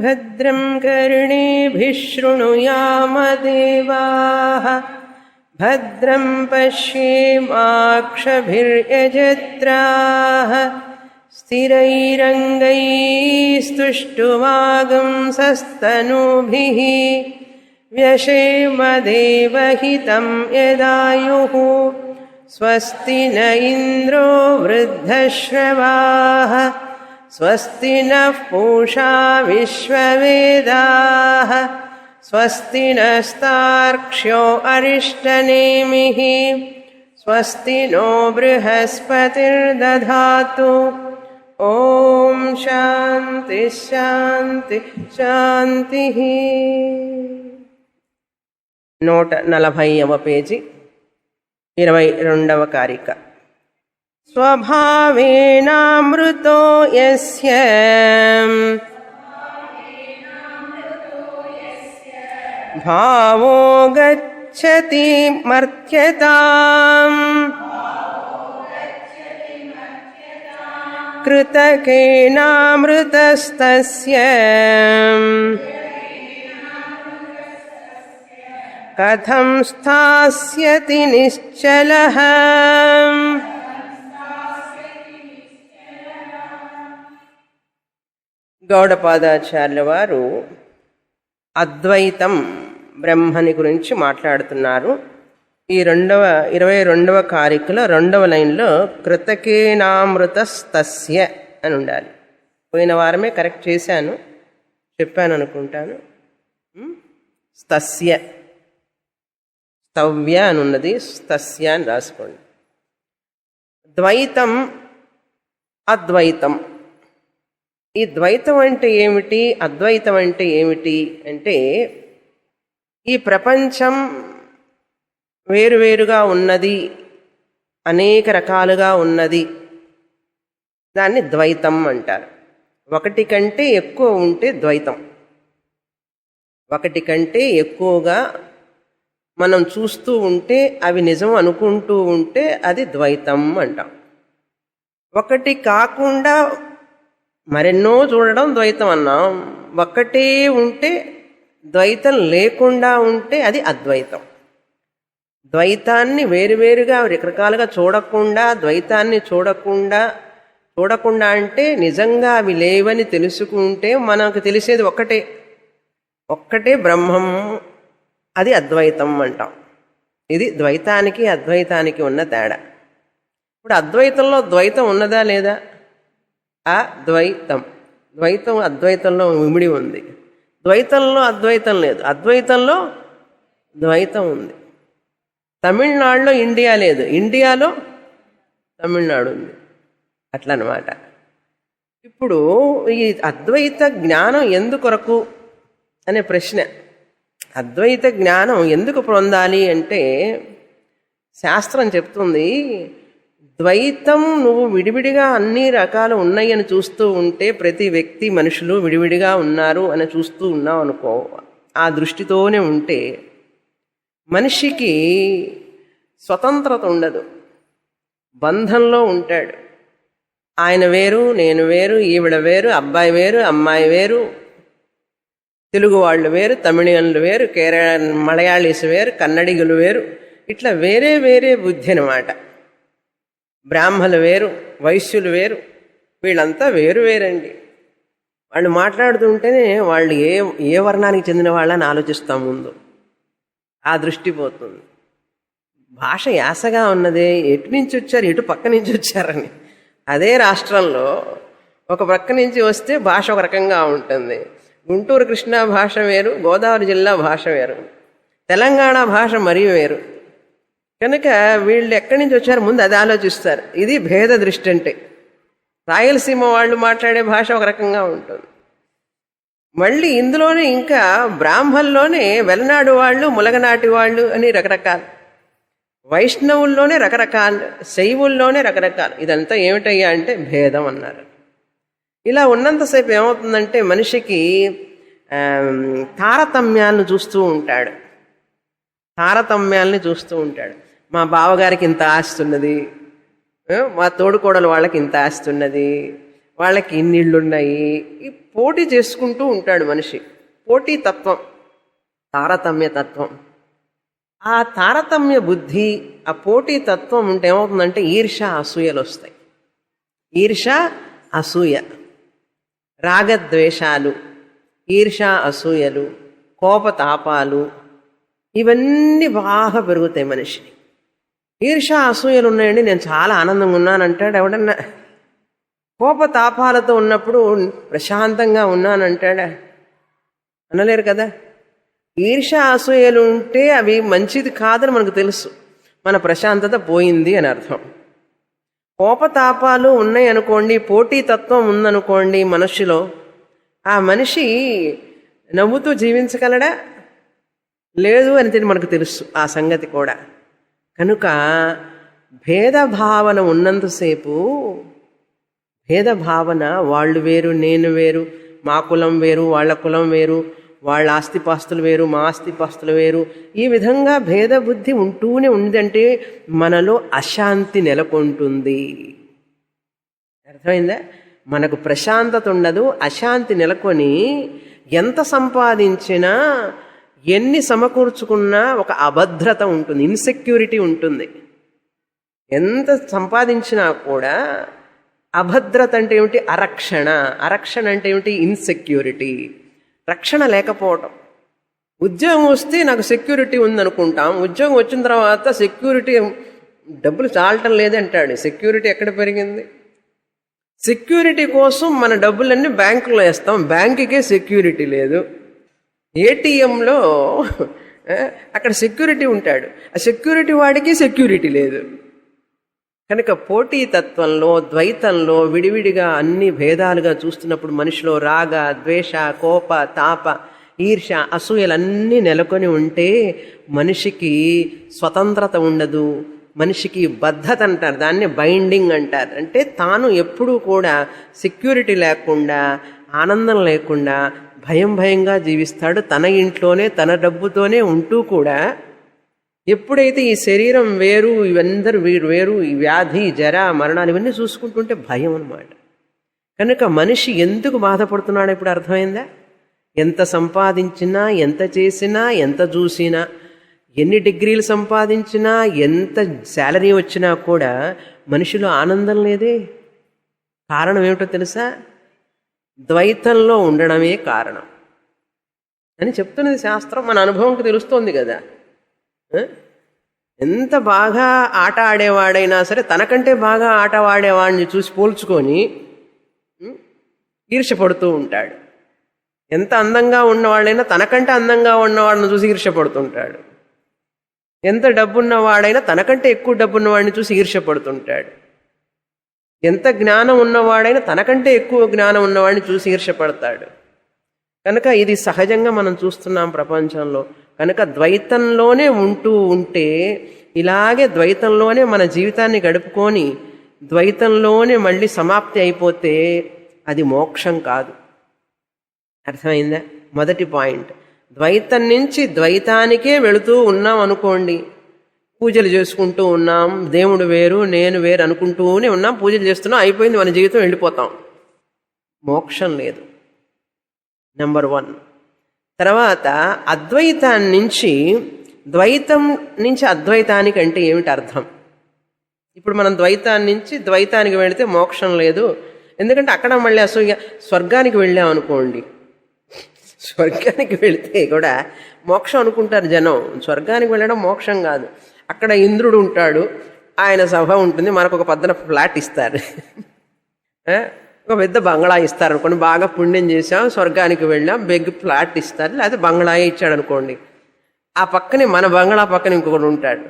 भद्रं कर्णेभिः शृणुयाम देवाः भद्रं पश्येमाक्षभिर्यजत्राः स्थिरैरङ्गैस्तुष्टुवागुंसस्तनूभिः व्यशेम देवहितं यदायुः स्वस्ति न इन्द्रो वृद्धश्रवाः स्वस्ति नः पूषा विश्ववेदाः स्वस्ति नस्तार्क्ष्यो अरिष्टनेमिः स्वस्ति नो बृहस्पतिर्दधातु ओम शांति शांति शांति 140వ పేజీ 22వ కారిక స్వభావేనామృతో యస్య భావో గచ్చతి మర్త్యతాం కృతకేనామృతస్తస్య కథం స్థాస్యతి నిశ్చలః గౌడపాదాచార్యుల వారు అద్వైతం బ్రహ్మని గురించి మాట్లాడుతున్నారు. ఈ 22వ కారికలో 2వ లైన్లో కృతకేనామృతస్తస్య అని ఉండాలి. పోయిన వారమే కరెక్ట్ చేశాను, చెప్పాను అనుకుంటాను. స్తస్య స్తవ్య అని ఉన్నది, స్తస్య అని రాసుకోండి. ద్వైతం అద్వైతం. ఈ ద్వైతం అంటే ఏమిటి, అద్వైతం అంటే ఏమిటి అంటే ఈ ప్రపంచం వేరువేరుగా ఉన్నది, అనేక రకాలుగా ఉన్నది, దాన్ని ద్వైతం అంటారు. ఒకటి కంటే ఎక్కువ ఉంటే ద్వైతం. ఒకటి కంటే ఎక్కువగా మనం చూస్తూ ఉంటే అవి నిజం అనుకుంటూ ఉంటే అది ద్వైతం అంటాం. ఒకటి కాకుండా మరెన్నో చూడడం ద్వైతం అన్నాం. ఒక్కటే ఉంటే ద్వైతం లేకుండా ఉంటే అది అద్వైతం. ద్వైతాన్ని వేరువేరుగా రకరకాలుగా చూడకుండా, ద్వైతాన్ని చూడకుండా అంటే నిజంగా అవి లేవని తెలుసుకుంటే మనకు తెలిసేది ఒక్కటే బ్రహ్మం, అది అద్వైతం అంటాం. ఇది ద్వైతానికి అద్వైతానికి ఉన్న తేడా. ఇప్పుడు అద్వైతంలో ద్వైతం ఉన్నదా లేదా? అద్వైతం. ద్వైతం అద్వైతంలో ఇమిడి ఉంది. ద్వైతంలో అద్వైతం లేదు, అద్వైతంలో ద్వైతం ఉంది. తమిళనాడులో ఇండియా లేదు, ఇండియాలో తమిళనాడు ఉంది. అట్లా అన్నమాట. ఇప్పుడు ఈ అద్వైత జ్ఞానం ఎందుకొరకు అనే ప్రశ్న. అద్వైత జ్ఞానం ఎందుకు పొందాలి అంటే శాస్త్రం చెప్తుంది, ద్వైతం నువ్వు విడివిడిగా అన్ని రకాలు ఉన్నాయని చూస్తూ ఉంటే, ప్రతి వ్యక్తి మనుషులు విడివిడిగా ఉన్నారు అని చూస్తూ ఉన్నావు అనుకో, ఆ దృష్టితోనే ఉంటే మనిషికి స్వతంత్రత ఉండదు, బంధంలో ఉంటాడు. ఆయన వేరు, నేను వేరు, ఈవిడ వేరు, అబ్బాయి వేరు, అమ్మాయి వేరు, తెలుగు వాళ్ళు వేరు, తమిళియన్లు వేరు, మలయాళీస్ వేరు, కన్నడిగులు వేరు, ఇట్లా వేరే వేరే బుద్ధి అన్నమాట. బ్రాహ్మలు వేరు, వైశ్యులు వేరు, వీళ్ళంతా వేరు వేరండి. వాళ్ళు మాట్లాడుతుంటేనే వాళ్ళు ఏ వర్ణానికి చెందిన వాళ్ళని ఆలోచిస్తాం ముందు. ఆ దృష్టి పోతుంది. భాష యాసగా ఉన్నదే, ఎటు నుంచి వచ్చారు, ఎటు పక్క నుంచి వచ్చారని. అదే రాష్ట్రంలో ఒక పక్క నుంచి వస్తే భాష ఒక రకంగా ఉంటుంది. గుంటూరు కృష్ణా భాష వేరు, గోదావరి జిల్లా భాష వేరు, తెలంగాణ భాష మరీ వేరు. కనుక వీళ్ళు ఎక్కడి నుంచి వచ్చారు ముందు అది ఆలోచిస్తారు. ఇది భేద దృష్టి అంటే. రాయలసీమ వాళ్ళు మాట్లాడే భాష ఒక రకంగా ఉంటుంది. మళ్ళీ ఇందులోనే ఇంకా బ్రాహ్మణుల్లోనే వెలనాడు వాళ్ళు, ములగనాటి వాళ్ళు అని రకరకాలు, వైష్ణవుల్లోనే రకరకాలు, శైవుల్లోనే రకరకాలు. ఇదంతా ఏమిటయ్యా అంటే భేదం అన్నారు. ఇలా ఉన్నంతసేపు ఏమవుతుందంటే మనిషికి తారతమ్యాలను చూస్తూ ఉంటాడు. తారతమ్యాలని చూస్తూ ఉంటాడు. మా బావగారికి ఇంత ఆస్తి ఉన్నది, మా తోడుకోడలు వాళ్ళకి ఇంత ఆస్తి ఉన్నది, వాళ్ళకి ఇన్ని ఇళ్ళున్నాయి. ఈ పోటీ చేసుకుంటూ ఉంటాడు మనిషి. పోటీ తత్వం, తారతమ్య తత్వం. ఆ తారతమ్య బుద్ధి, ఆ పోటీ తత్వం ఉంటే ఏమవుతుందంటే ఈర్ష అసూయలు వస్తాయి. ఈర్ష అసూయ, రాగద్వేషాలు, ఈర్ష అసూయలు, కోపతాపాలు ఇవన్నీ బాగా పెరుగుతాయి మనిషిని. ఈర్ష అసూయలు ఉన్నాయండి, నేను చాలా ఆనందంగా ఉన్నానంటాడు ఎవడన్నా? కోపతాపాలతో ఉన్నప్పుడు ప్రశాంతంగా ఉన్నానంటాడా? అనలేరు కదా. ఈర్ష అసూయలు ఉంటే అవి మంచిది కాదని మనకు తెలుసు, మన ప్రశాంతత పోయింది అని అర్థం. కోపతాపాలు ఉన్నాయి అనుకోండి, పోటీతత్వం ఉందనుకోండి మనుషులో, ఆ మనిషి నవ్వుతూ జీవించగలడా? లేదు అని మనకు తెలుసు ఆ సంగతి కూడా. కనుక భేదభావన ఉన్నంతసేపు, భేదభావన, వాళ్ళు వేరు నేను వేరు, మా కులం వేరు వాళ్ళ కులం వేరు, వాళ్ళ ఆస్తిపాస్తులు వేరు మా ఆస్తిపాస్తులు వేరు, ఈ విధంగా భేద బుద్ధి ఉంటూనే ఉందంటే మనలో అశాంతి నెలకొంటుంది. అర్థమైందా? మనకు ప్రశాంతత ఉండదు, అశాంతి నెలకొని ఎంత సంపాదించినా ఎన్ని సమకూర్చుకున్నా ఒక అభద్రత ఉంటుంది, ఇన్సెక్యూరిటీ ఉంటుంది. ఎంత సంపాదించినా కూడా అభద్రత అంటే ఏమిటి? అరక్షణ. అరక్షణ అంటే ఏమిటి? ఇన్సెక్యూరిటీ, రక్షణ లేకపోవటం. ఉద్యోగం వస్తే నాకు సెక్యూరిటీ ఉందనుకుంటాం, ఉద్యోగం వచ్చిన తర్వాత సెక్యూరిటీ డబ్బులు చాలటం లేదంటాడు. సెక్యూరిటీ ఎక్కడ పెరిగింది? సెక్యూరిటీ కోసం మన డబ్బులన్నీ బ్యాంకులో వేస్తాం, బ్యాంకుకే సెక్యూరిటీ లేదు. ఏటీఎంలో అక్కడ సెక్యూరిటీ ఉంటాడు, ఆ సెక్యూరిటీ వాడికి సెక్యూరిటీ లేదు. కనుక పోటీతత్వంలో, ద్వైతంలో విడివిడిగా అన్ని భేదాలుగా చూస్తున్నప్పుడు మనిషిలో రాగ, ద్వేష, కోప, తాప, ఈర్ష, అసూయలన్నీ నెలకొని ఉంటే మనిషికి స్వతంత్రత ఉండదు, మనిషికి బద్ధత అంటారు, దాన్ని బైండింగ్ అంటారు. అంటే తాను ఎప్పుడూ కూడా సెక్యూరిటీ లేకుండా, ఆనందం లేకుండా భయంగా జీవిస్తాడు. తన ఇంట్లోనే తన డబ్బుతోనే ఉంటూ కూడా ఎప్పుడైతే ఈ శరీరం వేరు, ఇవందరూ వేరు, ఈ వ్యాధి, జర, మరణాలు ఇవన్నీ చూసుకుంటుంటే భయం అన్నమాట. కనుక మనిషి ఎందుకు బాధపడుతున్నాడో ఇప్పుడు అర్థమైందా? ఎంత సంపాదించినా, ఎంత చేసినా, ఎంత చూసినా, ఎన్ని డిగ్రీలు సంపాదించినా, ఎంత శాలరీ వచ్చినా కూడా మనిషిలో ఆనందం లేదే. కారణం ఏమిటో తెలుసా? ద్వైతంలో ఉండడమే కారణం అని చెప్తున్నది శాస్త్రం. మన అనుభవంకి తెలుస్తోంది కదా. ఎంత బాగా ఆట ఆడేవాడైనా సరే తనకంటే బాగా ఆట ఆడేవాడిని చూసి పోల్చుకొని ఈర్ష్యపడుతూ ఉంటాడు. ఎంత అందంగా ఉన్నవాడైనా తనకంటే అందంగా ఉన్నవాడిని చూసి ఈర్ష్యపడుతుంటాడు. ఎంత డబ్బున్నవాడైనా తనకంటే ఎక్కువ డబ్బున్నవాడిని చూసి ఈర్ష్యపడుతుంటాడు. ఎంత జ్ఞానం ఉన్నవాడైనా తనకంటే ఎక్కువ జ్ఞానం ఉన్నవాడిని చూసి ఈర్ష్యపడతాడు. కనుక ఇది సహజంగా మనం చూస్తున్నాం ప్రపంచంలో. కనుక ద్వైతంలోనే ఉంటూ ఉంటే, ఇలాగే ద్వైతంలోనే మన జీవితాన్ని గడుపుకొని ద్వైతంలోనే మళ్ళీ సమాప్తి అయిపోతే అది మోక్షం కాదు. అర్థమైందా? మొదటి పాయింట్. ద్వైతం నుంచి ద్వైతానికే వెళుతూ ఉన్నాం అనుకోండి, పూజలు చేసుకుంటూ ఉన్నాం, దేవుడు వేరు నేను వేరు అనుకుంటూనే ఉన్నాం, పూజలు చేస్తున్నాం, అయిపోయింది మన జీవితం, వెళ్ళిపోతాం. మోక్షం లేదు. నెంబర్ 1. తర్వాత అద్వైతాన్ని నుంచి ద్వైతం నుంచి అద్వైతానికి అంటే ఏమిటి అర్థం? ఇప్పుడు మనం ద్వైతాన్ని నుంచి ద్వైతానికి వెళితే మోక్షం లేదు, ఎందుకంటే అక్కడ మళ్ళీ అసూయ. స్వర్గానికి వెళ్ళాం అనుకోండి, స్వర్గానికి వెళితే కూడా మోక్షం అనుకుంటారు జనం. స్వర్గానికి వెళ్ళడం మోక్షం కాదు. అక్కడ ఇంద్రుడు ఉంటాడు, ఆయన సభ ఉంటుంది, మనకు ఒక పద్దన ఫ్లాట్ ఇస్తారు, ఒక పెద్ద బంగ్లా ఇస్తారు అనుకోండి. బాగా పుణ్యం చేసాం, స్వర్గానికి వెళ్ళాం, బిగ్ ఫ్లాట్ ఇస్తారు, లేకపోతే బంగ్లా ఇచ్చాడు అనుకోండి. ఆ పక్కనే మన బంగ్లా పక్కన ఇంకొకడు ఉంటాడు,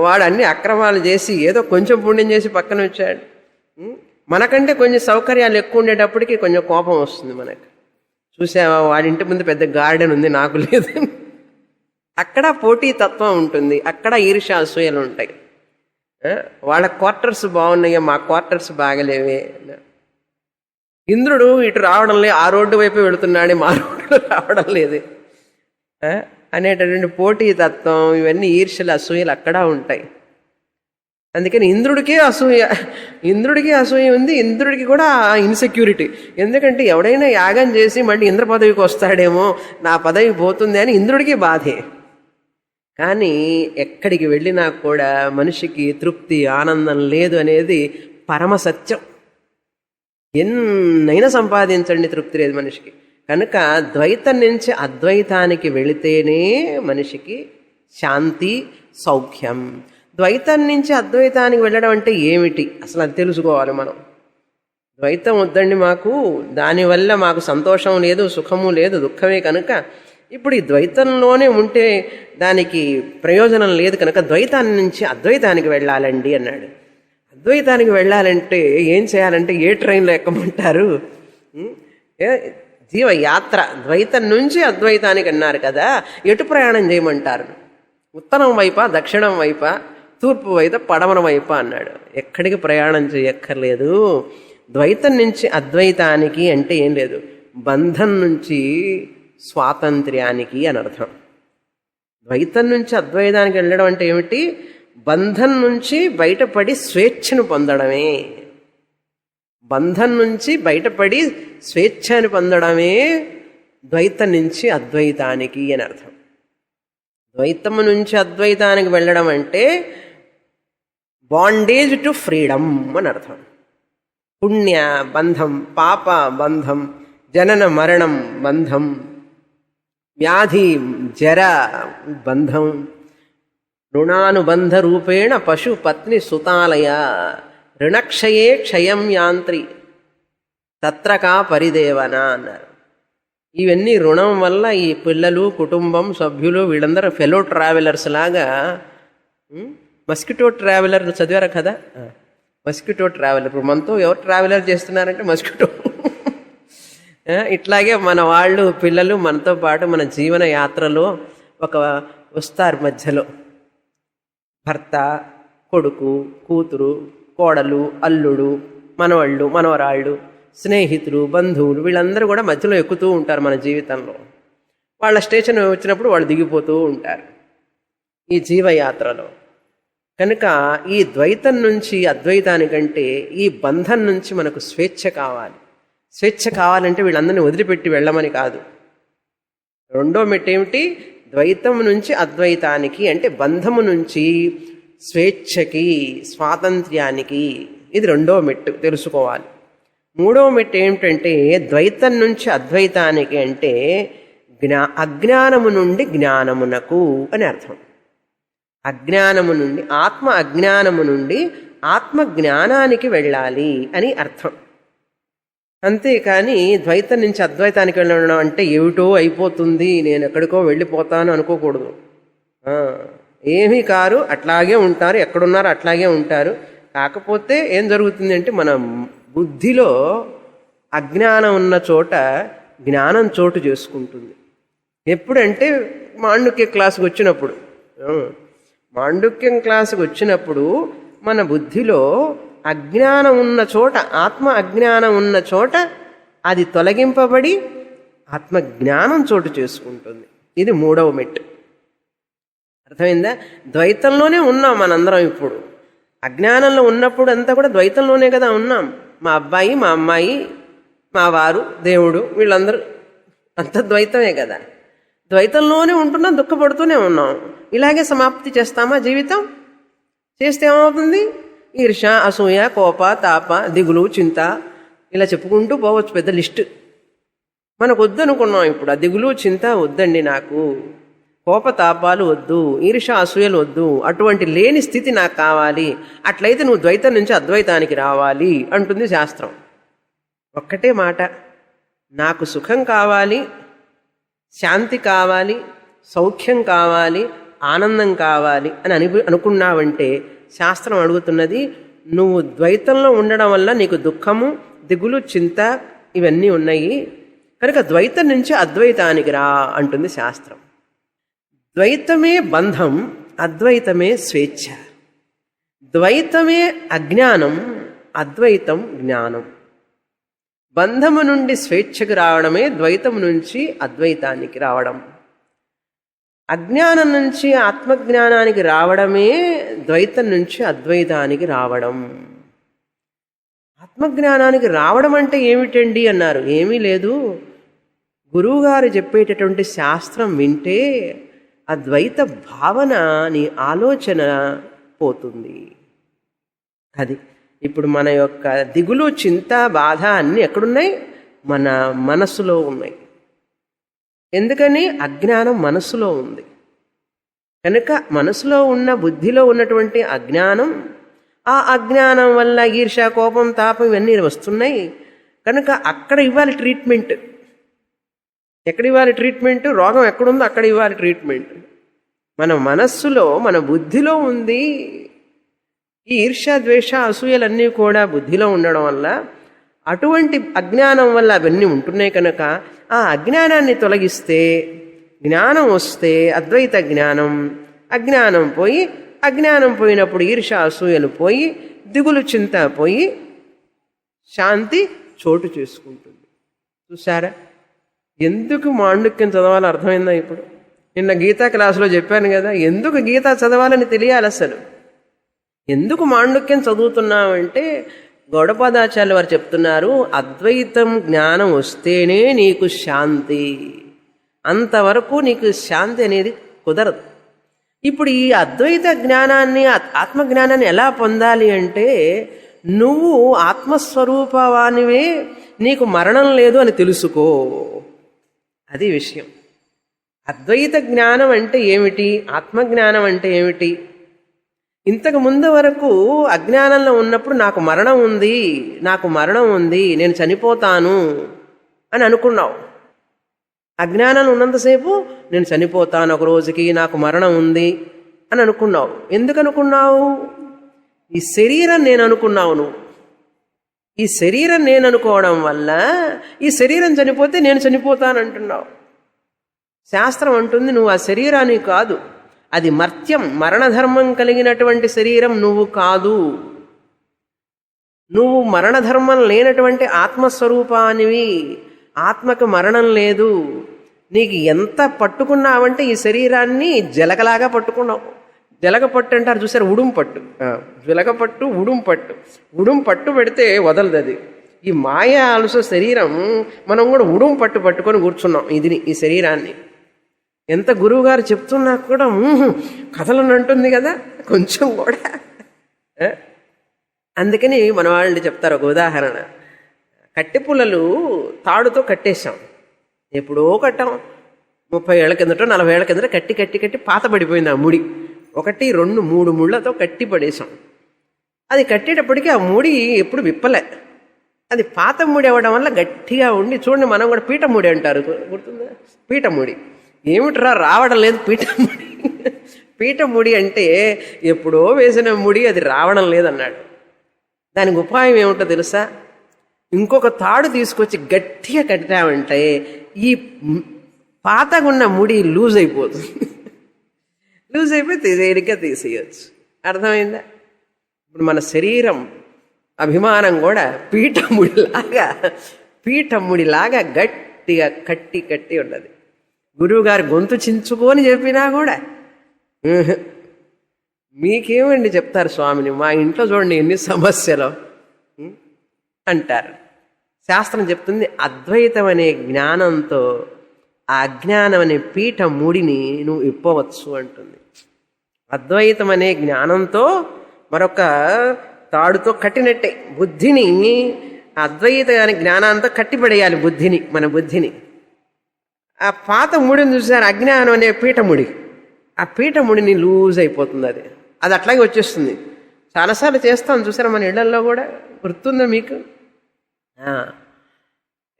వాడు అన్ని అక్రమాలు చేసి ఏదో కొంచెం పుణ్యం చేసి పక్కన వచ్చాడు. మనకంటే కొంచెం సౌకర్యాలు ఎక్కువ ఉండేటప్పటికీ కొంచెం కోపం వస్తుంది మనకు. చూసావా, వాడింటి ముందు పెద్ద గార్డెన్ ఉంది, నాకు లేదు. అక్కడ పోటీతత్వం ఉంటుంది, అక్కడ ఈర్ష్య అసూయలు ఉంటాయి. వాళ్ళ క్వార్టర్స్ బాగున్నాయో మా క్వార్టర్స్ బాగలేవే. ఇంద్రుడు ఇటు రావడం లేదు, ఆ రోడ్డు వైపు వెళుతున్నాడు, మా రోడ్డు రావడం లేదు అనేటటువంటి పోటీతత్వం, ఇవన్నీ ఈర్ష్యలు అసూయలు అక్కడ ఉంటాయి. అందుకని ఇంద్రుడికి అసూయ ఉంది, ఇంద్రుడికి కూడా ఇన్సెక్యూరిటీ. ఎందుకంటే ఎవడైనా యాగం చేసి మళ్ళీ ఇంద్ర పదవికి వస్తాడేమో, నా పదవి పోతుంది అని ఇంద్రుడికి బాధే. కానీ ఎక్కడికి వెళ్ళినా కూడా మనిషికి తృప్తి, ఆనందం లేదు అనేది పరమ సత్యం. ఎన్నైనా సంపాదించండి, తృప్తి లేదు మనిషికి. కనుక ద్వైతం నుంచి అద్వైతానికి వెళితేనే మనిషికి శాంతి, సౌఖ్యం. ద్వైతం నుంచి అద్వైతానికి వెళ్ళడం అంటే ఏమిటి అసలు అది తెలుసుకోవాలి మనం. ద్వైతం వద్దండి మాకు, దానివల్ల మాకు సంతోషం లేదు, సుఖము లేదు, దుఃఖమే. కనుక ఇప్పుడు ఈ ద్వైతంలోనే ఉంటే దానికి ప్రయోజనం లేదు. కనుక ద్వైతాన్ని నుంచి అద్వైతానికి వెళ్ళాలండి అన్నాడు. అద్వైతానికి వెళ్ళాలంటే ఏం చేయాలంటే ఏ ట్రైన్లో ఎక్కమంటారు? జీవయాత్ర. ద్వైతం నుంచి అద్వైతానికి అన్నారు కదా, ఎటు ప్రయాణం చేయమంటారు? ఉత్తరం వైపా, దక్షిణం వైపా, తూర్పు వైపు, పడమర వైపు అన్నాడు. ఎక్కడికి ప్రయాణం చేయక్కర్లేదు. ద్వైతం నుంచి అద్వైతానికి అంటే ఏం లేదు, బంధం నుంచి స్వాతంత్ర్యానికి అని అర్థం. ద్వైతం నుంచి అద్వైతానికి వెళ్ళడం అంటే ఏమిటి? బంధం నుంచి బయటపడి స్వేచ్ఛను పొందడమే. బంధం నుంచి బయటపడి స్వేచ్ఛను పొందడమే ద్వైతం నుంచి అద్వైతానికి అని అర్థం. ద్వైతము నుంచి అద్వైతానికి వెళ్ళడం అంటే బాండేజ్ టు ఫ్రీడమ్ అని అర్థం. పుణ్య బంధం, పాప బంధం, జనన మరణం బంధం, వ్యాధి జర బంధం, రుణానుబంధ రూపేణ పశు పత్ని సుతాలయ, రుణక్షయే క్షయం యాంత్రి తత్రకా పరిదేవన అన్నారు. ఇవన్నీ రుణం వల్ల ఈ పిల్లలు, కుటుంబం సభ్యులు వీళ్ళందరూ ఫెలో ట్రావెలర్స్ లాగా. మస్కిటో ట్రావెలర్ చదివారా కదా? Mosquito traveller. ఇప్పుడు మనతో ఎవరు ట్రావెలర్ చేస్తున్నారంటే మస్కిటో. ఇట్లాగే మన వాళ్ళు, పిల్లలు మనతో పాటు మన జీవన యాత్రలో వస్తారు మధ్యలో. భర్త, కొడుకు, కూతురు, కోడలు, అల్లుడు, మనవాళ్ళు, మనవరాళ్ళు, స్నేహితులు, బంధువులు వీళ్ళందరూ కూడా మధ్యలో ఎక్కుతూ ఉంటారు మన జీవితంలో. వాళ్ళ స్టేషన్ వచ్చినప్పుడు వాళ్ళు దిగిపోతూ ఉంటారు ఈ జీవయాత్రలో. కనుక ఈ ద్వైతం నుంచి అద్వైతానికంటే ఈ బంధం నుంచి మనకు స్వేచ్ఛ కావాలి. స్వేచ్ఛ కావాలంటే వీళ్ళందరినీ వదిలిపెట్టి వెళ్ళమని కాదు. రెండో మెట్టు ఏమిటి? ద్వైతం నుంచి అద్వైతానికి అంటే బంధము నుంచి స్వేచ్ఛకి, స్వాతంత్ర్యానికి. ఇది రెండో మెట్టు తెలుసుకోవాలి. మూడవ మెట్టు ఏమిటంటే ద్వైతం నుంచి అద్వైతానికి అంటే అజ్ఞానము నుండి జ్ఞానమునకు అని అర్థం. అజ్ఞానము నుండి, ఆత్మ అజ్ఞానము నుండి ఆత్మ జ్ఞానానికి వెళ్ళాలి అని అర్థం. అంతేకాని ద్వైతం నుంచి అద్వైతానికి వెళ్ళడం అంటే ఏమిటో అయిపోతుంది, నేను ఎక్కడికో వెళ్ళిపోతాను అనుకోకూడదు. ఏమీ కారు, అట్లాగే ఉంటారు, ఎక్కడున్నారో అట్లాగే ఉంటారు. కాకపోతే ఏం జరుగుతుంది అంటే మన బుద్ధిలో అజ్ఞానం ఉన్న చోట జ్ఞానం చోటు చేసుకుంటుంది. ఎప్పుడంటే మాండుక్య క్లాసుకు వచ్చినప్పుడు, మాండుక్యం క్లాసుకు వచ్చినప్పుడు మన బుద్ధిలో అజ్ఞానం ఉన్న చోట, ఆత్మ అజ్ఞానం ఉన్న చోట అది తొలగింపబడి ఆత్మజ్ఞానం చోటు చేసుకుంటుంది. ఇది మూడవ మెట్టు. అర్థమైందా? ద్వైతంలోనే ఉన్నాం మనందరం. ఇప్పుడు అజ్ఞానంలో ఉన్నప్పుడు అంతా కూడా ద్వైతంలోనే కదా ఉన్నాం. మా అబ్బాయి, మా అమ్మాయి, మా వారు, దేవుడు, వీళ్ళందరూ అంత ద్వైతమే కదా. ద్వైతంలోనే ఉంటున్నాం, దుఃఖపడుతూనే ఉన్నాం. ఇలాగే సమాప్తి చేస్తామా జీవితం? చేస్తే ఏమవుతుంది? ఈర్ష, అసూయ, కోప, తాప, దిగులు, చింత ఇలా చెప్పుకుంటూ పోవచ్చు, పెద్ద లిస్టు. మనకు వద్దు అనుకున్నాం ఇప్పుడు. ఆ దిగులు, చింత వద్దండి నాకు, కోపతాపాలు వద్దు, ఈర్ష, అసూయలు వద్దు, అటువంటి లేని స్థితి నాకు కావాలి. అట్లయితే నువ్వు ద్వైతం నుంచి అద్వైతానికి రావాలి అంటుంది శాస్త్రం. ఒక్కటే మాట, నాకు సుఖం కావాలి, శాంతి కావాలి, సౌఖ్యం కావాలి, ఆనందం కావాలి అని అనుకున్నావంటే శాస్త్రం అడుగుతున్నది, నువ్వు ద్వైతంలో ఉండడం వల్ల నీకు దుఃఖము, దిగులు, చింత ఇవన్నీ ఉన్నాయి కనుక ద్వైతం నుంచి అద్వైతానికి రా అంటుంది శాస్త్రం. ద్వైతమే బంధం, అద్వైతమే స్వేచ్ఛ. ద్వైతమే అజ్ఞానం, అద్వైతం జ్ఞానం. బంధము నుండి స్వేచ్ఛకు రావడమే ద్వైతం నుంచి అద్వైతానికి రావడం. అజ్ఞానం నుంచి ఆత్మజ్ఞానానికి రావడమే ద్వైతం నుంచి అద్వైతానికి రావడం. ఆత్మజ్ఞానానికి రావడం అంటే ఏమిటండి అన్నారు. ఏమీ లేదు, గురువుగారు చెప్పేటటువంటి శాస్త్రం వింటే అద్వైత భావన నీ ఆలోచన పోతుంది. అది ఇప్పుడు మన యొక్క దిగులు, చింత, బాధ అన్నీ ఎక్కడున్నాయి? మన మనస్సులో ఉన్నాయి. ఎందుకని? అజ్ఞానం మనస్సులో ఉంది కనుక మనసులో ఉన్న, బుద్ధిలో ఉన్నటువంటి అజ్ఞానం, ఆ అజ్ఞానం వల్ల ఈర్ష, కోపం, తాపం ఇవన్నీ వస్తున్నాయి కనుక అక్కడ ఇవ్వాలి ట్రీట్మెంట్. ఎక్కడ ఇవ్వాలి ట్రీట్మెంట్? రోగం ఎక్కడుందో అక్కడ ఇవ్వాలి ట్రీట్మెంట్. మన మనస్సులో, మన బుద్ధిలో ఉంది. ఈ ఈర్ష, ద్వేష, అసూయలన్నీ కూడా బుద్ధిలో ఉండడం వల్ల, అటువంటి అజ్ఞానం వల్ల అవన్నీ ఉంటున్నాయి కనుక ఆ అజ్ఞానాన్ని తొలగిస్తే జ్ఞానం వస్తే అద్వైత జ్ఞానం, అజ్ఞానం పోయి, అజ్ఞానం పోయినప్పుడు ఈర్ష, అసూయలు పోయి, దిగులు, చింత పోయి శాంతి చోటు చేసుకుంటుంది. చూసారా? ఎందుకు మాండుక్యం చదవాలో అర్థమైందా? ఇప్పుడు నిన్న గీతా క్లాసులో చెప్పాను కదా, ఎందుకు గీతా చదవాలని తెలియాలి. అసలు ఎందుకు మాండుక్యం చదువుతున్నామంటే గౌడపాదాచార్యులు వారు చెప్తున్నారు, అద్వైతం జ్ఞానం వస్తేనే నీకు శాంతి, అంతవరకు నీకు శాంతి అనేది కుదరదు. ఇప్పుడు ఈ అద్వైత జ్ఞానాన్ని, ఆత్మజ్ఞానాన్ని ఎలా పొందాలి అంటే, నువ్వు ఆత్మస్వరూపవానివే, నీకు మరణం లేదు అని తెలుసుకో. అది విషయం. అద్వైత జ్ఞానం అంటే ఏమిటి? ఆత్మజ్ఞానం అంటే ఏమిటి? ఇంతకు ముందు వరకు అజ్ఞానంలో ఉన్నప్పుడు నాకు మరణం ఉంది, నాకు మరణం ఉంది, నేను చనిపోతాను అని అనుకున్నావు. అజ్ఞానంలో ఉన్నంతసేపు నేను చనిపోతాను ఒక రోజుకి, నాకు మరణం ఉంది అని అనుకున్నావు. ఎందుకు అనుకున్నావు? ఈ శరీరం నేను అనుకున్నావు. నువ్వు ఈ శరీరం నేను అనుకోవడం వల్ల ఈ శరీరం చనిపోతే నేను చనిపోతానంటున్నావు. శాస్త్రం అంటుంది నువ్వు ఆ శరీరాన్ని కాదు, అది మర్త్యం, మరణధర్మం కలిగినటువంటి శరీరం నువ్వు కాదు. నువ్వు మరణధర్మం లేనటువంటి ఆత్మస్వరూపానివి. ఆత్మకు మరణం లేదు. నీకు ఎంత పట్టుకున్నావంటే ఈ శరీరాన్ని జలకలాగా పట్టుకున్నావు. జలగ పట్టు అంటారు చూసారు, ఉడుం పట్టు. జలగ పట్టు, ఉడుం పట్టు. ఉడుం పట్టు పెడితే వదలదు అది. ఈ మాయ అలస శరీరం మనం కూడా ఉడుం పట్టు పట్టుకొని కూర్చున్నాం. ఈ శరీరాన్ని ఎంత గురువుగారు చెప్తున్నా కూడా కథలను అంటుంది కదా కొంచెం కూడా. అందుకని మన వాళ్ళు చెప్తారు ఒక ఉదాహరణ, కట్టె పుల్లలు తాడుతో కట్టేశాం. ఎప్పుడో కట్టాం, 30 ఏళ్ల కిందటో 40 ఏళ్ల కిందట కట్టి కట్టి కట్టి పాత పడిపోయింది ఆ ముడి. 1, 2, 3 ముళ్ళతో కట్టి పడేశాం. అది కట్టేటప్పటికీ ఆ ముడి ఎప్పుడు విప్పలే. అది పాత ముడి అవ్వడం వల్ల గట్టిగా ఉండి, చూడండి మనం కూడా పీట ముడి అంటారు, గుర్తుందా? పీట ముడి ఏమిట్రా రావడం లేదు పీట ముడి. పీట ముడి అంటే ఎప్పుడో వేసిన ముడి, అది రావడం లేదన్నాడు. దానికి ఉపాయం ఏమిటో తెలుసా? ఇంకొక తాడు తీసుకొచ్చి గట్టిగా కట్టామంటే ఈ పాతగున్న ముడి లూజ్ అయిపోతుంది. లూజ్ అయిపోయి తేలిగ్గా తీసేయచ్చు. అర్థమైందా? ఇప్పుడు మన శరీరం అభిమానం కూడా పీఠముడిలాగా గట్టిగా కట్టి కట్టి ఉన్నది. గురువుగారు గొంతు చించుకొని చెప్పినా కూడా మీకేమండి చెప్తారు స్వామిని, మా ఇంట్లో చూడండి ఎన్ని సమస్యలు అంటారు. శాస్త్రం చెప్తుంది అద్వైతం అనే జ్ఞానంతో ఆ అజ్ఞానం అనే పీఠ ముడిని నువ్వు ఇప్పవచ్చు అంటుంది. అద్వైతం అనే జ్ఞానంతో మరొక తాడుతో కట్టినట్టే బుద్ధిని, అద్వైత అనే జ్ఞానంతో కట్టిపడేయాలి బుద్ధిని, మన బుద్ధిని. ఆ పాత ముడిని చూసారు, అజ్ఞానం అనే పీఠముడి, ఆ పీఠముడిని లూజ్ అయిపోతుంది. అది అట్లాగే వచ్చేస్తుంది. చాలాసార్లు చేస్తాం చూసారా మన ఇళ్లల్లో కూడా, గుర్తుందా మీకు?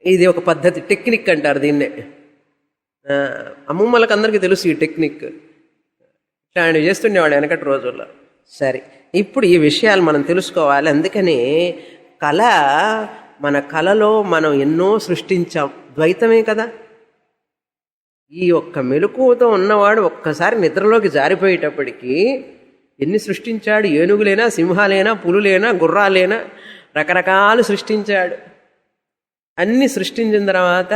ఇది ఒక పద్ధతి, టెక్నిక్ అంటారు దీన్నే. అమ్మమ్మలకు అందరికీ తెలుసు ఈ టెక్నిక్. ఇట్లాంటివి చేస్తుండేవాడు వెనకటి రోజుల్లో. సరే, ఇప్పుడు ఈ విషయాలు మనం తెలుసుకోవాలి. అందుకని కళ, మన కళలో మనం ఎన్నో సృష్టించాం, ద్వైతమే కదా. ఈ ఒక్క మెలకువతో ఉన్నవాడు ఒక్కసారి నిద్రలోకి జారిపోయేటప్పటికీ ఎన్ని సృష్టించాడు? ఏనుగులైనా, సింహాలైనా, పులులైనా, గుర్రాలైనా, రకరకాలు సృష్టించాడు. అన్ని సృష్టించిన తర్వాత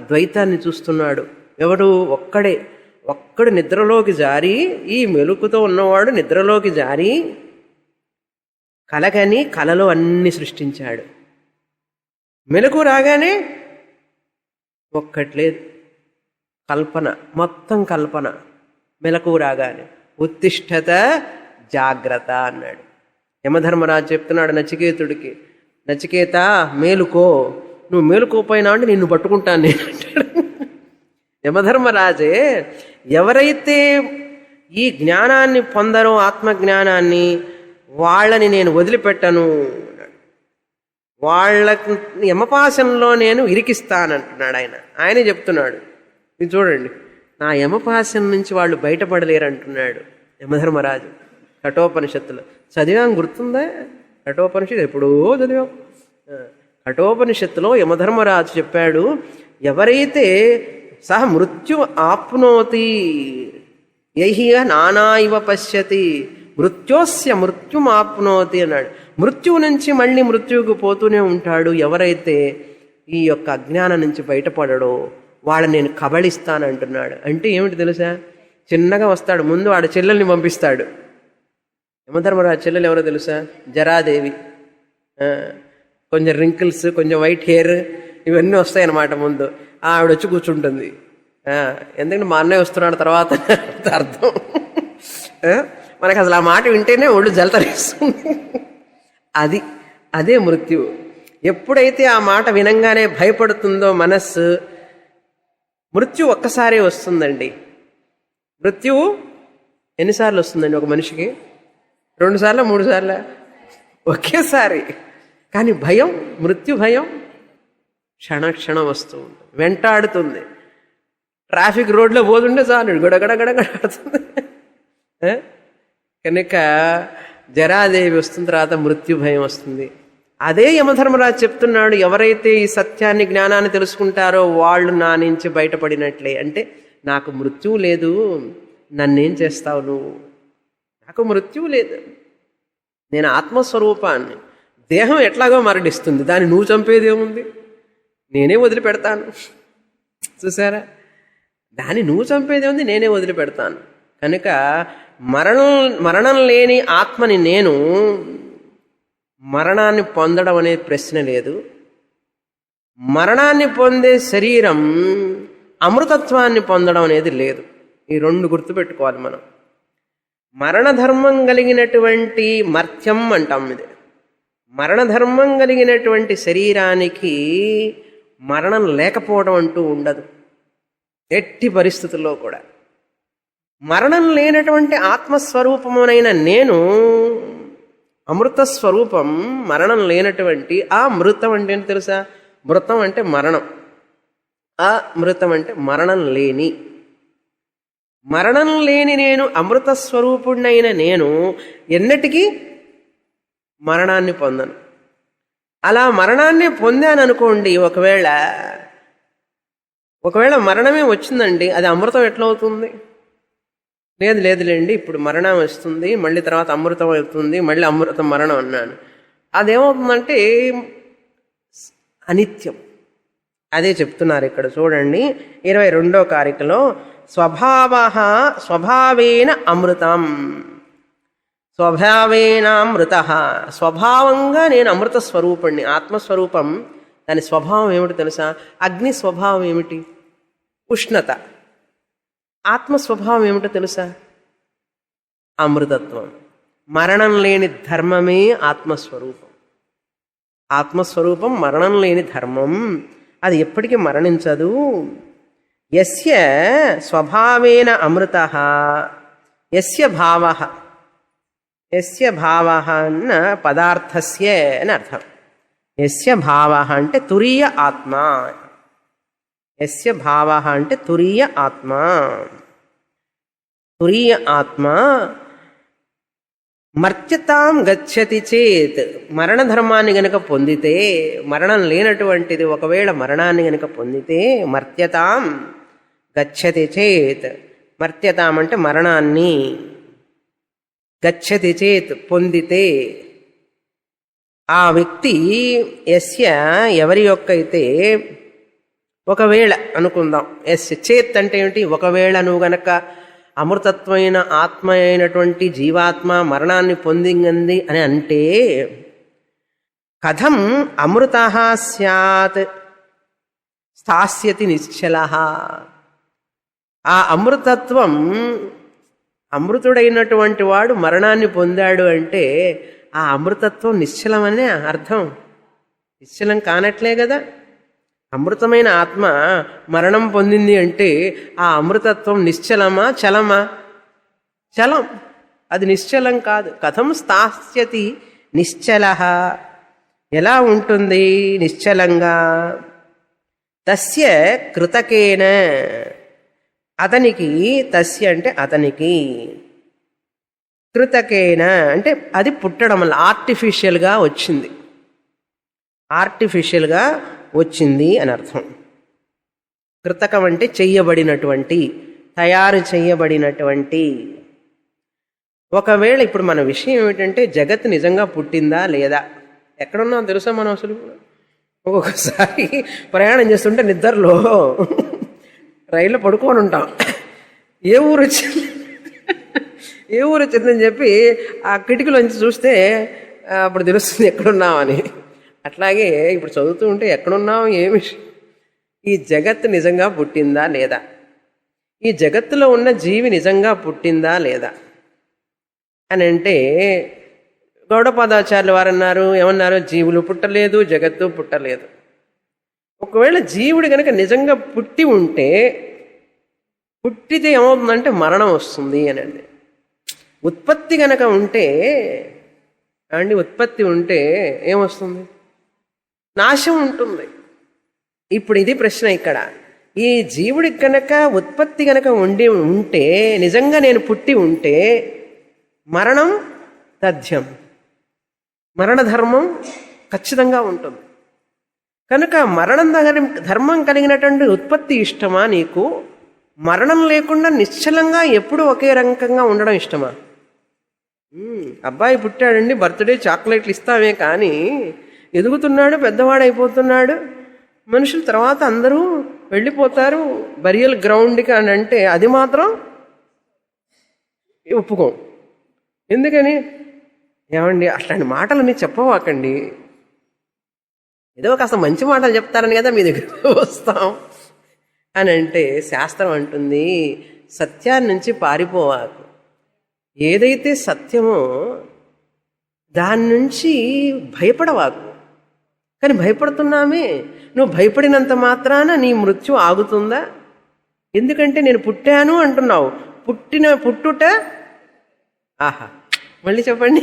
ద్వైతాన్ని చూస్తున్నాడు. ఎవడు? ఒక్కడే. ఒక్కడు నిద్రలోకి జారి, ఈ మెలుకుతో ఉన్నవాడు నిద్రలోకి జారి కలగని కలలో అన్ని సృష్టించాడు. మెలకు రాగానే ఒక్కట్లేదు, కల్పన, మొత్తం కల్పన. మెలకు రాగానే ఉత్తిష్టత జాగ్రత్త అన్నాడు. యమధర్మరాజు చెప్తున్నాడు నచికేతుడికి, నచికేత మేలుకో, నువ్వు మేలుకోపోయినా అంటే నిన్ను పట్టుకుంటాను నేను అంటాడు. యమధర్మరాజే ఎవరైతే ఈ జ్ఞానాన్ని పొందరో, ఆత్మజ్ఞానాన్ని, వాళ్ళని నేను వదిలిపెట్టను, వాళ్ళకి యమపాశంలో నేను ఇరికిస్తానంటున్నాడు ఆయన. ఆయనే చెప్తున్నాడు. ఇది చూడండి, నా యమపాశం నుంచి వాళ్ళు బయటపడలేరు అంటున్నాడు యమధర్మరాజు. కఠోపనిషత్తులో చదివాం, గుర్తుందా? కఠోపనిషత్తు ఎప్పుడో చదివాం. కఠోపనిషత్తులో యమధర్మరాజు చెప్పాడు, ఎవరైతే సహ మృత్యు ఆప్నోతి యహి నానా ఇవ పశ్యతి మృత్యోస్య మృత్యుమాప్నోతి అన్నాడు. మృత్యువు నుంచి మళ్ళీ మృత్యువుకు పోతూనే ఉంటాడు ఎవరైతే ఈ యొక్క అజ్ఞానం నుంచి బయటపడడో వాళ్ళని నేను కబళిస్తానంటున్నాడు. అంటే ఏమిటి తెలుసా? చిన్నగా వస్తాడు, ముందు వాడి చెల్లెల్ని పంపిస్తాడు. యమధర్మరాజు చెల్లెలు ఎవరో తెలుసా? జరాదేవి. కొంచెం రింకిల్స్, కొంచెం వైట్ హెయిర్, ఇవన్నీ వస్తాయన్నమాట. ముందు ఆవిడ వచ్చి కూర్చుంటుంది. ఎందుకంటే మా అన్నయ్య వస్తున్నాడు తర్వాత అర్థం. మనకు అసలు ఆ మాట వింటేనే ఒళ్ళు జలతరిస్తుంది. అదే మృత్యువు. ఎప్పుడైతే ఆ మాట వినంగానే భయపడుతుందో మనస్సు, మృత్యు ఒక్కసారే వస్తుందండి. మృత్యువు ఎన్నిసార్లు వస్తుందండి ఒక మనిషికి? 2 సార్లు 3 సార్లు ఒకేసారి. కానీ భయం, మృత్యు భయం క్షణక్షణం వస్తూ ఉంటుంది, వెంటాడుతుంది. ట్రాఫిక్ రోడ్లో పోతుంటే చాలు గడగడగడగడుతుంది. కనుక జరాదేవి వస్తున్న తర్వాత మృత్యు భయం వస్తుంది. అదే యమధర్మరాజు చెప్తున్నాడు, ఎవరైతే ఈ సత్యాన్ని, జ్ఞానాన్ని తెలుసుకుంటారో వాళ్ళు నా నుంచి బయటపడినట్లే. అంటే నాకు మృత్యువు లేదు, నన్నేం చేస్తావు నువ్వు? నాకు మృత్యువు లేదు, నేను ఆత్మస్వరూపాన్ని. దేహం ఎట్లాగో మరణిస్తుంది, దాన్ని నువ్వు చంపేదేముంది? నేనే వదిలిపెడతాను. చూసారా? దాన్ని నువ్వు చంపేదేముంది, నేనే వదిలిపెడతాను. కనుక మరణం లేని ఆత్మని నేను మరణాన్ని పొందడం అనే ప్రశ్న లేదు. మరణాన్ని పొందే శరీరం అమృతత్వాన్ని పొందడం అనేది లేదు. ఈ 2 గుర్తుపెట్టుకోవాలి మనం. మరణధర్మం కలిగినటువంటి మర్త్యం అంటాం ఇది. మరణధర్మం కలిగినటువంటి శరీరానికి మరణం లేకపోవడం అంటూ ఉండదు ఎట్టి పరిస్థితుల్లో కూడా. మరణం లేనటువంటి ఆత్మస్వరూపమునైన నేను అమృత స్వరూపం, మరణం లేనటువంటి ఆ మృతం అంటే ఏంటి తెలుసా? మృతం అంటే మరణం, ఆ మృతం అంటే మరణం లేని. మరణం లేని నేను, అమృత స్వరూపుణ్ణైన నేను ఎన్నటికీ మరణాన్ని పొందను. అలా మరణాన్ని పొందాను అనుకోండి, ఒకవేళ మరణమే వచ్చిందండి, అది అమృతం ఎట్లా అవుతుంది? లేదులేండి, ఇప్పుడు మరణం వస్తుంది, మళ్ళీ తర్వాత అమృతం అవుతుంది, మళ్ళీ అమృతం మరణం అన్నాను. అదేమవుతుందంటే అనిత్యం. అదే చెప్తున్నారు ఇక్కడ చూడండి 22వ కారికలో, స్వభావేన అమృతం, స్వభావేనామృత. స్వభావంగా నేను అమృత స్వరూపుణ్ణి, ఆత్మస్వరూపం. దాని స్వభావం ఏమిటి తెలుసా? అగ్ని స్వభావం ఏమిటి? ఉష్ణత. ఆత్మస్వభావం ఏమిటో తెలుసా? అమృతత్వం. మరణం లేని ధర్మమే ఆత్మస్వరూపం. ఆత్మస్వరూపం మరణం లేని ధర్మం, అది ఎప్పటికీ మరణించదు. యస్య స్వభావేన అమృతః యస్య భావః, యస్య భావః అన్న పదార్థస్య అని అర్థం. యస్య భావః అంటే తురీయ ఆత్మ. యస్య భావః అంటే తురీయ ఆత్మ. తురీయ ఆత్మ మర్త్యతాం గచ్చతి చేత్, మరణధర్మాన్ని గనక పొందితే, మరణం లేనటువంటిది ఒకవేళ మరణాన్ని గనక పొందితే, మర్త్యతాం గచ్చతి చేత్, మర్త్యతాం అంటే మరణాన్ని, గచ్చతి చేత్ పొందితే, ఆ వ్యక్తి యస్య ఎవరి యొక్క అయితే ఒకవేళ అనుకుందాం. చేత్ అంటే ఏమిటి? ఒకవేళ నువ్వు గనక అమృతత్వమైన ఆత్మ అయినటువంటి జీవాత్మ మరణాన్ని పొందింది అని అంటే కథం అమృత స్యాత్ స్థాస్యతి నిశ్చల. ఆ అమృతత్వం, అమృతుడైనటువంటి వాడు మరణాన్ని పొందాడు అంటే ఆ అమృతత్వం నిశ్చలమనే అర్థం. నిశ్చలం కానట్లే కదా. అమృతమైన ఆత్మ మరణం పొందింది అంటే ఆ అమృతత్వం నిశ్చలమా చలమా? చలం. అది నిశ్చలం కాదు. కథం స్థాస్యతి నిశ్చల, ఎలా ఉంటుంది నిశ్చలంగా? తస్య కృతకేన, అతనికి, తస్య అంటే అతనికి, కృతకేన అంటే అది పుట్టడం వల్ల ఆర్టిఫిషియల్గా వచ్చింది, ఆర్టిఫిషియల్గా వచ్చింది అని అర్థం. కృతకం అంటే చెయ్యబడినటువంటి, తయారు చేయబడినటువంటి. ఒకవేళ ఇప్పుడు మన విషయం ఏమిటంటే జగత్ నిజంగా పుట్టిందా లేదా? ఎక్కడున్నా తెలుసా మనం అసలు? ఒక్కొక్కసారి ప్రయాణం చేస్తుంటే నిద్రలో రైల్లో పడుకొని ఉంటాం. ఏ ఊరు వచ్చింది, ఏ ఊరు వచ్చిందని చెప్పి ఆ కిటికీలోంచి చూస్తే అప్పుడు తెలుస్తుంది ఎక్కడున్నామని. అట్లాగే ఇప్పుడు చదువుతూ ఉంటే ఎక్కడున్నాం, ఏమి, ఈ జగత్తు నిజంగా పుట్టిందా లేదా? ఈ జగత్తులో ఉన్న జీవి నిజంగా పుట్టిందా లేదా అని అంటే గౌడపాదాచార్యులు వారు అన్నారు, ఏమన్నారు? జీవులు పుట్టలేదు, జగత్తు పుట్టలేదు. ఒకవేళ జీవుడు కనుక నిజంగా పుట్టి ఉంటే, పుట్టితే ఏమవుతుందంటే మరణం వస్తుంది అనండి. ఉత్పత్తి కనుక ఉంటే అండి, ఉత్పత్తి ఉంటే ఏమొస్తుంది? నాశం ఉంటుంది. ఇప్పుడు ఇది ప్రశ్న ఇక్కడ. ఈ జీవుడికి కనుక ఉత్పత్తి కనుక ఉంటే, నిజంగా నేను పుట్టి ఉంటే మరణం తథ్యం, మరణ ధర్మం ఖచ్చితంగా ఉంటుంది. కనుక మరణం ధర్మం కలిగినటువంటి ఉత్పత్తి ఇష్టమా నీకు? మరణం లేకుండా నిశ్చలంగా ఎప్పుడు ఒకే రకంగా ఉండడం ఇష్టమా? అబ్బాయి పుట్టాడండి, బర్త్డే చాక్లెట్లు ఇస్తామే, కానీ ఎదుగుతున్నాడు, పెద్దవాడైపోతున్నాడు, మనుషులు తర్వాత అందరూ వెళ్ళిపోతారు బరియల్ గ్రౌండ్కి అని అంటే అది మాత్రం ఒప్పుకోం. ఎందుకని? ఏమండి అట్లాంటి మాటలన్నీ చెప్పవాకండి, ఏదో కాస్త మంచి మాటలు చెప్తారని కదా మీ దగ్గర వస్తాం అని అంటే శాస్త్రం అంటుంది సత్యాన్ని నుంచి పారిపోవాకు. ఏదైతే సత్యమో దాని నుంచి భయపడవాకు. కానీ భయపడుతున్నామే. నువ్వు భయపడినంత మాత్రాన నీ మృత్యు ఆగుతుందా? ఎందుకంటే నేను పుట్టాను అంటున్నావు. పుట్టుట, ఆహా మళ్ళీ చెప్పండి,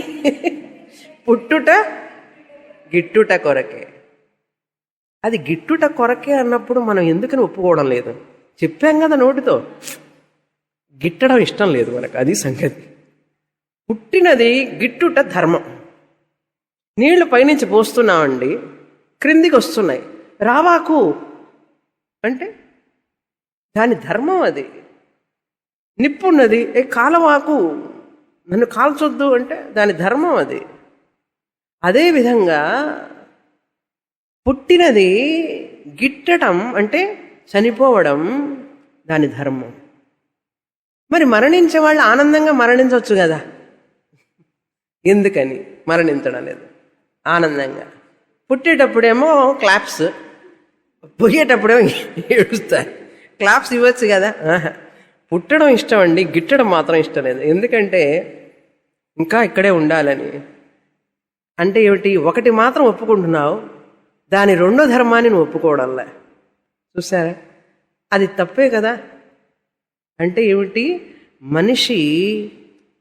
పుట్టుట గిట్టుట కొరకే. అది గిట్టుట కొరకే అన్నప్పుడు మనం ఎందుకని ఒప్పుకోవడం లేదు? చెప్పాం కదా నోటితో, గిట్టడం ఇష్టం లేదు మనకు, అది సంగతి. పుట్టినది గిట్టుట ధర్మం. నీళ్లు పైనుంచి పోస్తున్నామండి, క్రిందికి వస్తున్నాయి, రావాకు అంటే దాని ధర్మం అది. నిప్పున్నది, కాలవాకు, నన్ను కాల్చొద్దు అంటే దాని ధర్మం అది. అదేవిధంగా పుట్టినది గిట్టడం అంటే చనిపోవడం దాని ధర్మం. మరి మరణించే వాళ్ళు ఆనందంగా మరణించవచ్చు కదా, ఎందుకని మరణించడం లేదు? ఆనందంగా పుట్టేటప్పుడేమో క్లాప్స్, పోయేటప్పుడేమో ఏడుస్తారు. క్లాప్స్ ఇవ్వచ్చు కదా. పుట్టడం ఇష్టం అండి, గిట్టడం మాత్రం ఇష్టం లేదు. ఎందుకంటే ఇంకా ఇక్కడే ఉండాలని. అంటే ఏమిటి? ఒకటి మాత్రం ఒప్పుకుంటున్నావు, దాని రెండో ధర్మాన్ని నువ్వు ఒప్పుకోవడంలే. చూసారా, అది తప్పే కదా. అంటే ఏమిటి? మనిషి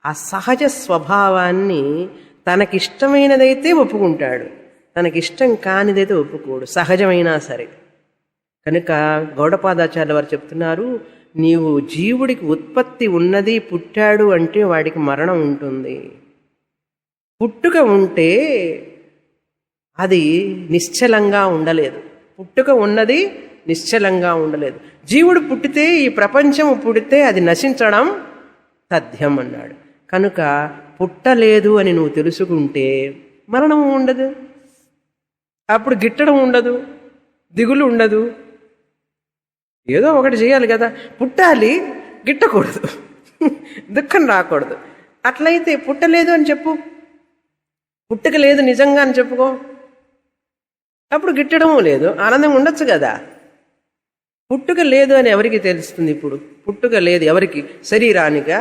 ఆ సహజ స్వభావాన్ని తనకిష్టమైనదైతే ఒప్పుకుంటాడు, తనకిష్టం కానిదైతే ఒప్పుకోడు, సహజమైనా సరే. కనుక గౌడపాదాచార్యుల వారు చెప్తున్నారు, నీవు జీవుడికి ఉత్పత్తి ఉన్నది, పుట్టాడు అంటే వాడికి మరణం ఉంటుంది. పుట్టుక ఉంటే అది నిశ్చలంగా ఉండలేదు. పుట్టుక ఉన్నది నిశ్చలంగా ఉండలేదు. జీవుడు పుట్టితే, ఈ ప్రపంచం పుడితే అది నశించడం తథ్యం అన్నాడు. కనుక పుట్టలేదు అని నువ్వు తెలుసుకుంటే మరణం ఉండదు, అప్పుడు గిట్టడం ఉండదు, దిగులు ఉండదు, ఏదో ఒకటి చేయాలి కదా, పుట్టాలి, గిట్టకూడదు, దుఃఖం రాకూడదు. అట్లయితే పుట్టలేదు అని చెప్పు, పుట్టుక లేదు నిజంగా అని చెప్పుకో, అప్పుడు గిట్టడము లేదు, ఆనందంగా ఉండొచ్చు కదా. పుట్టుక లేదు అని ఎవరికి తెలుస్తుంది? ఇప్పుడు పుట్టుక లేదు ఎవరికి? శరీరానిగా.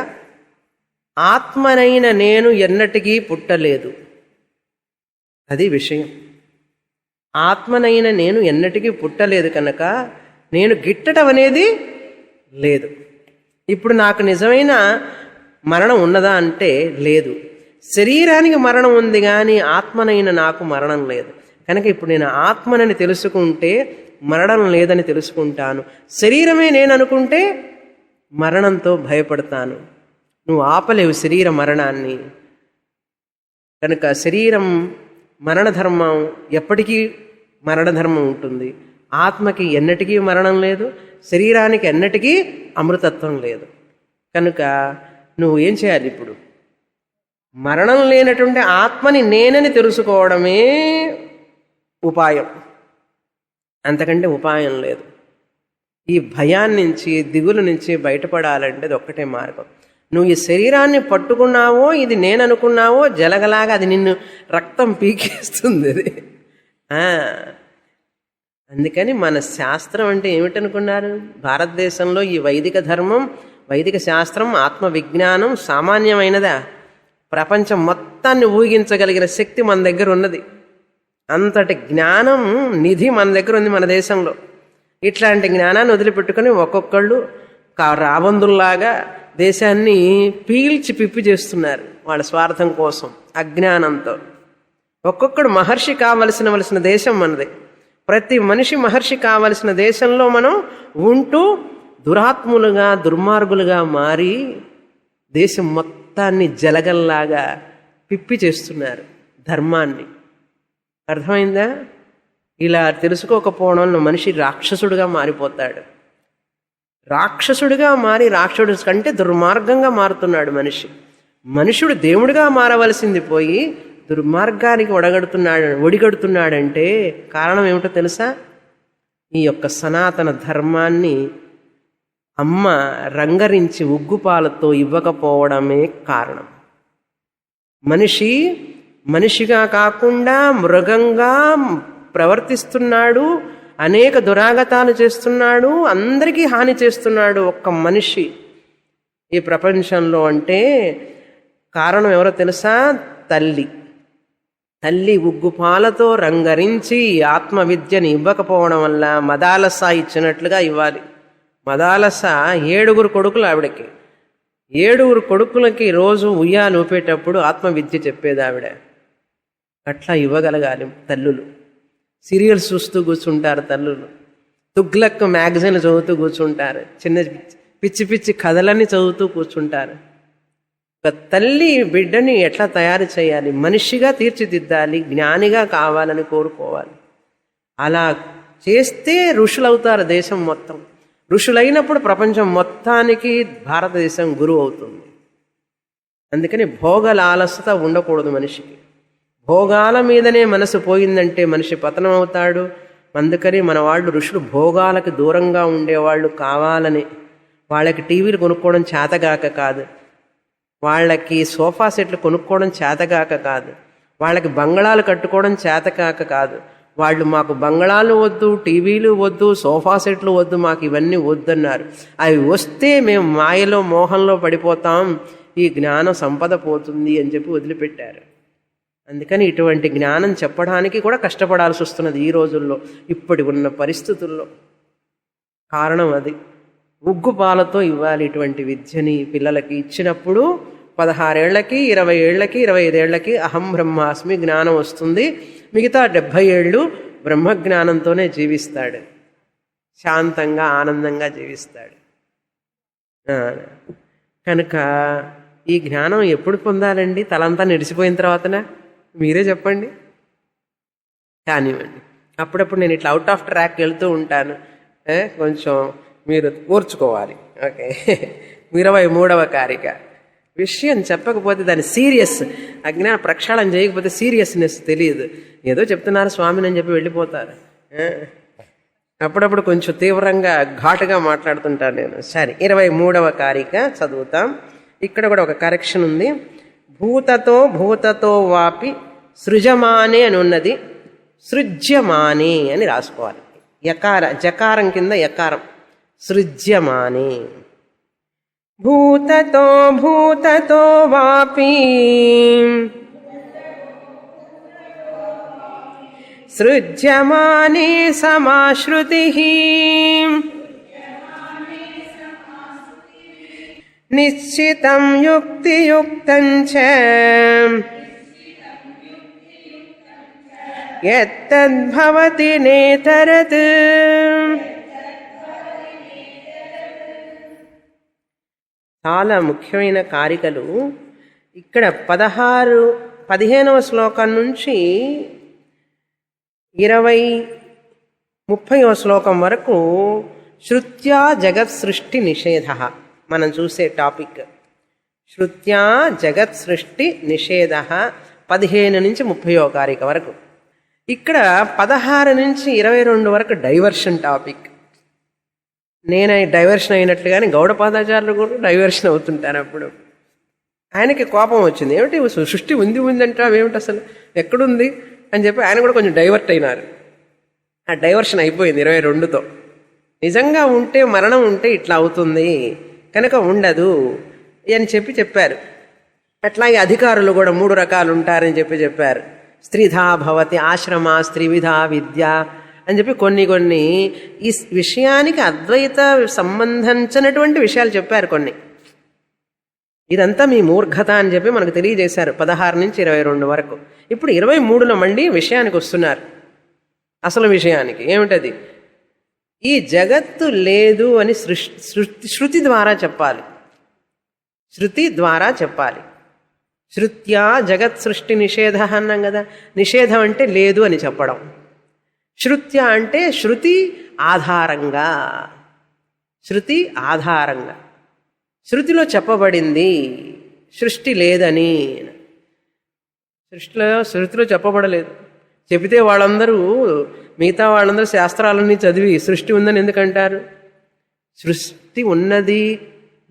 ఆత్మనైన నేను ఎన్నటికీ పుట్టలేదు, అది విషయం. ఆత్మనైన నేను ఎన్నటికీ పుట్టలేదు కనుక నేను గిట్టడం అనేది లేదు. ఇప్పుడు నాకు నిజమైన మరణం ఉన్నదా అంటే లేదు. శరీరానికి మరణం ఉంది కానీ ఆత్మనైన నాకు మరణం లేదు కనుక ఇప్పుడు నేను ఆత్మనని తెలుసుకుంటే మరణం లేదని తెలుసుకుంటాను. శరీరమే నేను అనుకుంటే మరణంతో భయపడతాను. నువ్వు ఆపలేవు శరీర మరణాన్ని. కనుక శరీరం మరణధర్మం, ఎప్పటికీ మరణధర్మం ఉంటుంది. ఆత్మకి ఎన్నటికీ మరణం లేదు, శరీరానికి ఎన్నటికీ అమృతత్వం లేదు. కనుక నువ్వు ఏం చేయాలి? ఇప్పుడు మరణం లేనటువంటి ఆత్మని నేనని తెలుసుకోవడమే ఉపాయం, అంతకంటే ఉపాయం లేదు. ఈ భయాన్ని నుంచి, దిగులు నుంచి బయటపడాలంటే అది ఒక్కటే మార్గం. నువ్వు ఈ శరీరాన్ని పట్టుకున్నావో, ఇది నేననుకున్నావో, జలగలాగా అది నిన్ను రక్తం పీకేస్తుంది అది. అందుకని మన శాస్త్రం అంటే ఏమిటనుకున్నారు? భారతదేశంలో ఈ వైదిక ధర్మం, వైదిక శాస్త్రం, ఆత్మ విజ్ఞానం సామాన్యమైనదా? ప్రపంచం మొత్తాన్ని ఊహించగలిగిన శక్తి మన దగ్గర ఉన్నది. అంతటి జ్ఞానం నిధి మన దగ్గర ఉంది మన దేశంలో. ఇట్లాంటి జ్ఞానాన్ని వదిలిపెట్టుకొని ఒక్కొక్కళ్ళు రాబందుల్లాగా దేశాన్ని పీల్చి పిప్పి చేస్తున్నారు వాళ్ళ స్వార్థం కోసం, అజ్ఞానంతో. ఒక్కొక్కడు మహర్షి కావలసిన దేశం మనది. ప్రతి మనిషి మహర్షి కావలసిన దేశంలో మనం ఉంటూ దురాత్ములుగా, దుర్మార్గులుగా మారి దేశం మొత్తాన్ని జలగల్లాగా పిప్పి చేస్తున్నారు ధర్మాన్ని. అర్థమైందా? ఇలా తెలుసుకోకపోవడం వల్ల మనిషి రాక్షసుడిగా మారిపోతాడు. రాక్షసుడిగా మారి రాక్షసుడి కంటే దుర్మార్గంగా మారుతున్నాడు మనిషి. మనుషుడు దేవుడిగా మారవలసింది పోయి దుర్మార్గానికి ఒడిగడుతున్నాడంటే కారణం ఏమిటో తెలుసా? ఈ యొక్క సనాతన ధర్మాన్ని అమ్మ రంగరించి ఉగ్గుపాలతో ఇవ్వకపోవడమే కారణం. మనిషి మనిషిగా కాకుండా మృగంగా ప్రవర్తిస్తున్నాడు, అనేక దురాగతాలు చేస్తున్నాడు, అందరికీ హాని చేస్తున్నాడు ఒక్క మనిషి ఈ ప్రపంచంలో. అంటే కారణం ఎవరో తెలుసా? తల్లి. తల్లి ఉగ్గుపాలతో రంగరించి ఆత్మ విద్యని ఇవ్వకపోవడం వల్ల మదాలస ఇచ్చినట్లుగా ఇవ్వాలి. మదాలస 7 కొడుకులు ఆవిడకి. 7 కొడుకులకి రోజు ఉయ్యాలు ఊపేటప్పుడు ఆత్మ విద్య చెప్పేది ఆవిడ. అట్లా ఇవ్వగలగాలి తల్లులు. సీరియల్స్ చూస్తూ కూర్చుంటారు తల్లులు, తుగ్లక్ మ్యాగజైన్లు చదువుతూ కూర్చుంటారు, చిన్న పిచ్చి పిచ్చి కథలన్నీ చదువుతూ కూర్చుంటారు. ఒక తల్లి బిడ్డని ఎట్లా తయారు చేయాలి, మనిషిగా తీర్చిదిద్దాలి, జ్ఞానిగా కావాలని కోరుకోవాలి. అలా చేస్తే ఋషులవుతారు దేశం మొత్తం. ఋషులైనప్పుడు ప్రపంచం మొత్తానికి భారతదేశం గురువు అవుతుంది. అందుకని భోగలాలసత ఉండకూడదు మనిషికి. భోగాల మీదనే మనసు పోయిందంటే మనిషి పతనం అవుతాడు. అందుకని మన వాళ్ళు ఋషులు భోగాలకు దూరంగా ఉండేవాళ్ళు కావాలని. వాళ్ళకి టీవీలు కొనుక్కోవడం చేతగాక కాదు, వాళ్ళకి సోఫా సెట్లు కొనుక్కోవడం చేతగాక కాదు, వాళ్ళకి బంగళాలు కట్టుకోవడం చేతగాక కాదు. వాళ్ళు మాకు బంగళాలు వద్దు, టీవీలు వద్దు, సోఫా సెట్లు వద్దు, మాకు ఇవన్నీ వద్దన్నారు. అవి వస్తే మేము మాయలో మోహంలో పడిపోతాం, ఈ జ్ఞానం సంపద పోతుంది అని చెప్పి వదిలిపెట్టారు. అందుకని ఇటువంటి జ్ఞానం చెప్పడానికి కూడా కష్టపడాల్సి వస్తున్నది ఈ రోజుల్లో, ఇప్పటి ఉన్న పరిస్థితుల్లో. కారణం అది. ఉగ్గుపాలతో ఇవ్వాలి ఇటువంటి విద్యని పిల్లలకి. ఇచ్చినప్పుడు 16 ఏళ్లకి, 20 ఏళ్లకి, 25 ఏళ్లకి అహం బ్రహ్మాస్మి జ్ఞానం వస్తుంది. మిగతా 70 ఏళ్ళు బ్రహ్మజ్ఞానంతోనే జీవిస్తాడు, శాంతంగా ఆనందంగా జీవిస్తాడు. కనుక ఈ జ్ఞానం ఎప్పుడు పొందాలండి? తలంతా నిడిచిపోయిన తర్వాతనా? మీరే చెప్పండి. కానివ్వండి, అప్పుడప్పుడు నేను ఇట్లా అవుట్ ఆఫ్ ట్రాక్ వెళ్తూ ఉంటాను, కొంచెం మీరు ఓర్చుకోవాలి. ఓకే, 23వ కారిక. విషయం చెప్పకపోతే దాని సీరియస్ అజ్ఞాన ప్రక్షాళన చేయకపోతే సీరియస్నెస్ తెలియదు. ఏదో చెప్తున్నారు స్వామిని అని చెప్పి వెళ్ళిపోతారు. అప్పుడప్పుడు కొంచెం తీవ్రంగా ఘాటుగా మాట్లాడుతుంటాను నేను. సరే, 23వ కారిక చదువుతాం. ఇక్కడ కూడా ఒక కరెక్షన్ ఉంది. భూతతో వాపి సృజమానే అని ఉన్నది, సృజ్యమానే అని రాసుకోవాలి. జకారం కింద యకారం, సృజ్యమానే. భూతతో వాపి సృజ్యమానే సమాశ్రుతిః నిశ్చితం యుక్తియుక్తం చ యత్తద్భవతి నేతరత్. చాలా ముఖ్యమైన కారికలు. ఇక్కడ 15వ శ్లోకం నుంచి 30వ శ్లోకం వరకు శృత్యా జగత్ సృష్టి నిషేధ మనం చూసే టాపిక్. శృత్యా జగత్ సృష్టి నిషేధ 15 నుంచి 30వ కారిక వరకు. ఇక్కడ 16 నుంచి 22 వరకు డైవర్షన్ టాపిక్. నేను డైవర్షన్ అయినట్లుగానే గౌడపాదాచార్యులు కూడా డైవర్షన్ అవుతుంటాను. అప్పుడు ఆయనకి కోపం వచ్చింది. ఏమిటి సృష్టి ఉందంటావు, ఏమిటి అసలు ఎక్కడుంది అని చెప్పి ఆయన కూడా కొంచెం డైవర్ట్ అయినారు. ఆ డైవర్షన్ అయిపోయింది 22తో. నిజంగా ఉంటే మరణం ఉంటే ఇట్లా అవుతుంది కనుక ఉండదు అని చెప్పారు. అట్లాగే అధికారులు కూడా 3 రకాలు ఉంటారని చెప్పారు. స్త్రీధా భవతి ఆశ్రమ స్త్రీవిధా విద్య అని చెప్పి కొన్ని ఈ విషయానికి అద్వైత సంబంధించినటువంటి విషయాలు చెప్పారు కొన్ని. ఇదంతా మీ మూర్ఖత అని చెప్పి మనకు తెలియజేశారు 16 నుంచి 22 వరకు. ఇప్పుడు 23లో మళ్ళీ విషయానికి వస్తున్నారు, అసలు విషయానికి. ఏమిటది? ఈ జగత్తు లేదు అని శృతి ద్వారా చెప్పాలి. శృతి ద్వారా చెప్పాలి. శృత్యా జగత్ సృష్టి నిషేధ అన్నాం కదా. నిషేధం అంటే లేదు అని చెప్పడం. శృత్య అంటే శృతి ఆధారంగా. శృతి ఆధారంగా శృతిలో చెప్పబడింది సృష్టి లేదని. శృతిలో చెప్పబడలేదు. చెబితే వాళ్ళందరూ మిగతా వాళ్ళందరూ శాస్త్రాలన్నీ చదివి సృష్టి ఉందని ఎందుకంటారు? సృష్టి ఉన్నది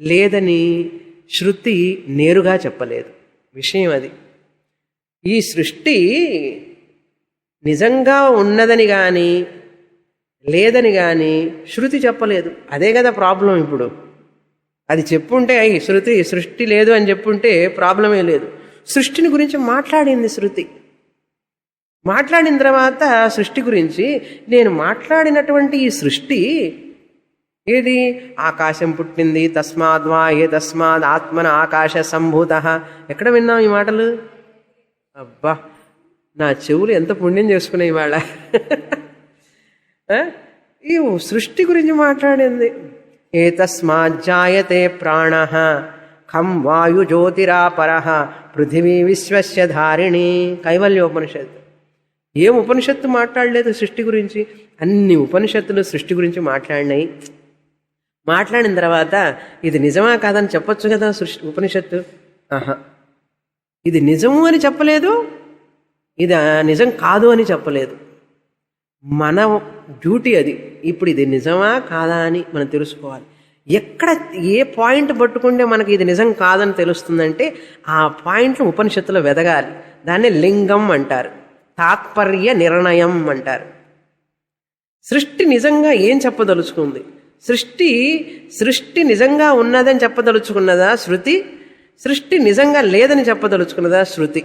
లేదని శృతి నేరుగా చెప్పలేదు. విషయం అది. ఈ సృష్టి నిజంగా ఉన్నదని కానీ లేదని కానీ శృతి చెప్పలేదు. అదే కదా ప్రాబ్లం. ఇప్పుడు అది చెప్పుంటే సృష్టి లేదు అని చెప్పుంటే ప్రాబ్లమే లేదు. సృష్టిని గురించి మాట్లాడింది శృతి. మాట్లాడిన తర్వాత సృష్టి గురించి నేను మాట్లాడినటువంటి ఈ సృష్టి ఏది? ఆకాశం పుట్టింది, తస్మాద్వా ఏ తస్మాద్ ఆత్మన ఆకాశ సంభూత. ఎక్కడ విన్నాం ఈ మాటలు? అబ్బా, నా చెవులు ఎంత పుణ్యం చేసుకున్నాయి ఇవాళ. ఈ సృష్టి గురించి మాట్లాడింది. ఏ తస్మాజ్జాయతే ప్రాణ ఖం వాయు జ్యోతిరాపర పృథివీ విశ్వస్య ధారిణి. కైవల్యోపనిషత్తు. ఏం ఉపనిషత్తు మాట్లాడలేదు సృష్టి గురించి? అన్ని ఉపనిషత్తులు సృష్టి గురించి మాట్లాడినాయి. మాట్లాడిన తర్వాత ఇది నిజమా కాదని చెప్పొచ్చు కదా ఉపనిషత్తు. ఆహా, ఇది నిజము అని చెప్పలేదు, ఇది నిజం కాదు అని చెప్పలేదు. మన డ్యూటీ అది. ఇప్పుడు ఇది నిజమా కాదా అని మనం తెలుసుకోవాలి. ఎక్కడ ఏ పాయింట్ పట్టుకుంటే మనకి ఇది నిజం కాదని తెలుస్తుందంటే ఆ పాయింట్లు ఉపనిషత్తులో వెదగాలి. దాన్ని లింగం అంటారు, తాత్పర్య నిర్ణయం అంటారు. సృష్టి నిజంగా ఏం చెప్పదలుచుకుంది? సృష్టి నిజంగా ఉన్నదని చెప్పదలుచుకున్నదా శృతి? సృష్టి నిజంగా లేదని చెప్పదలుచుకున్నదా శృతి?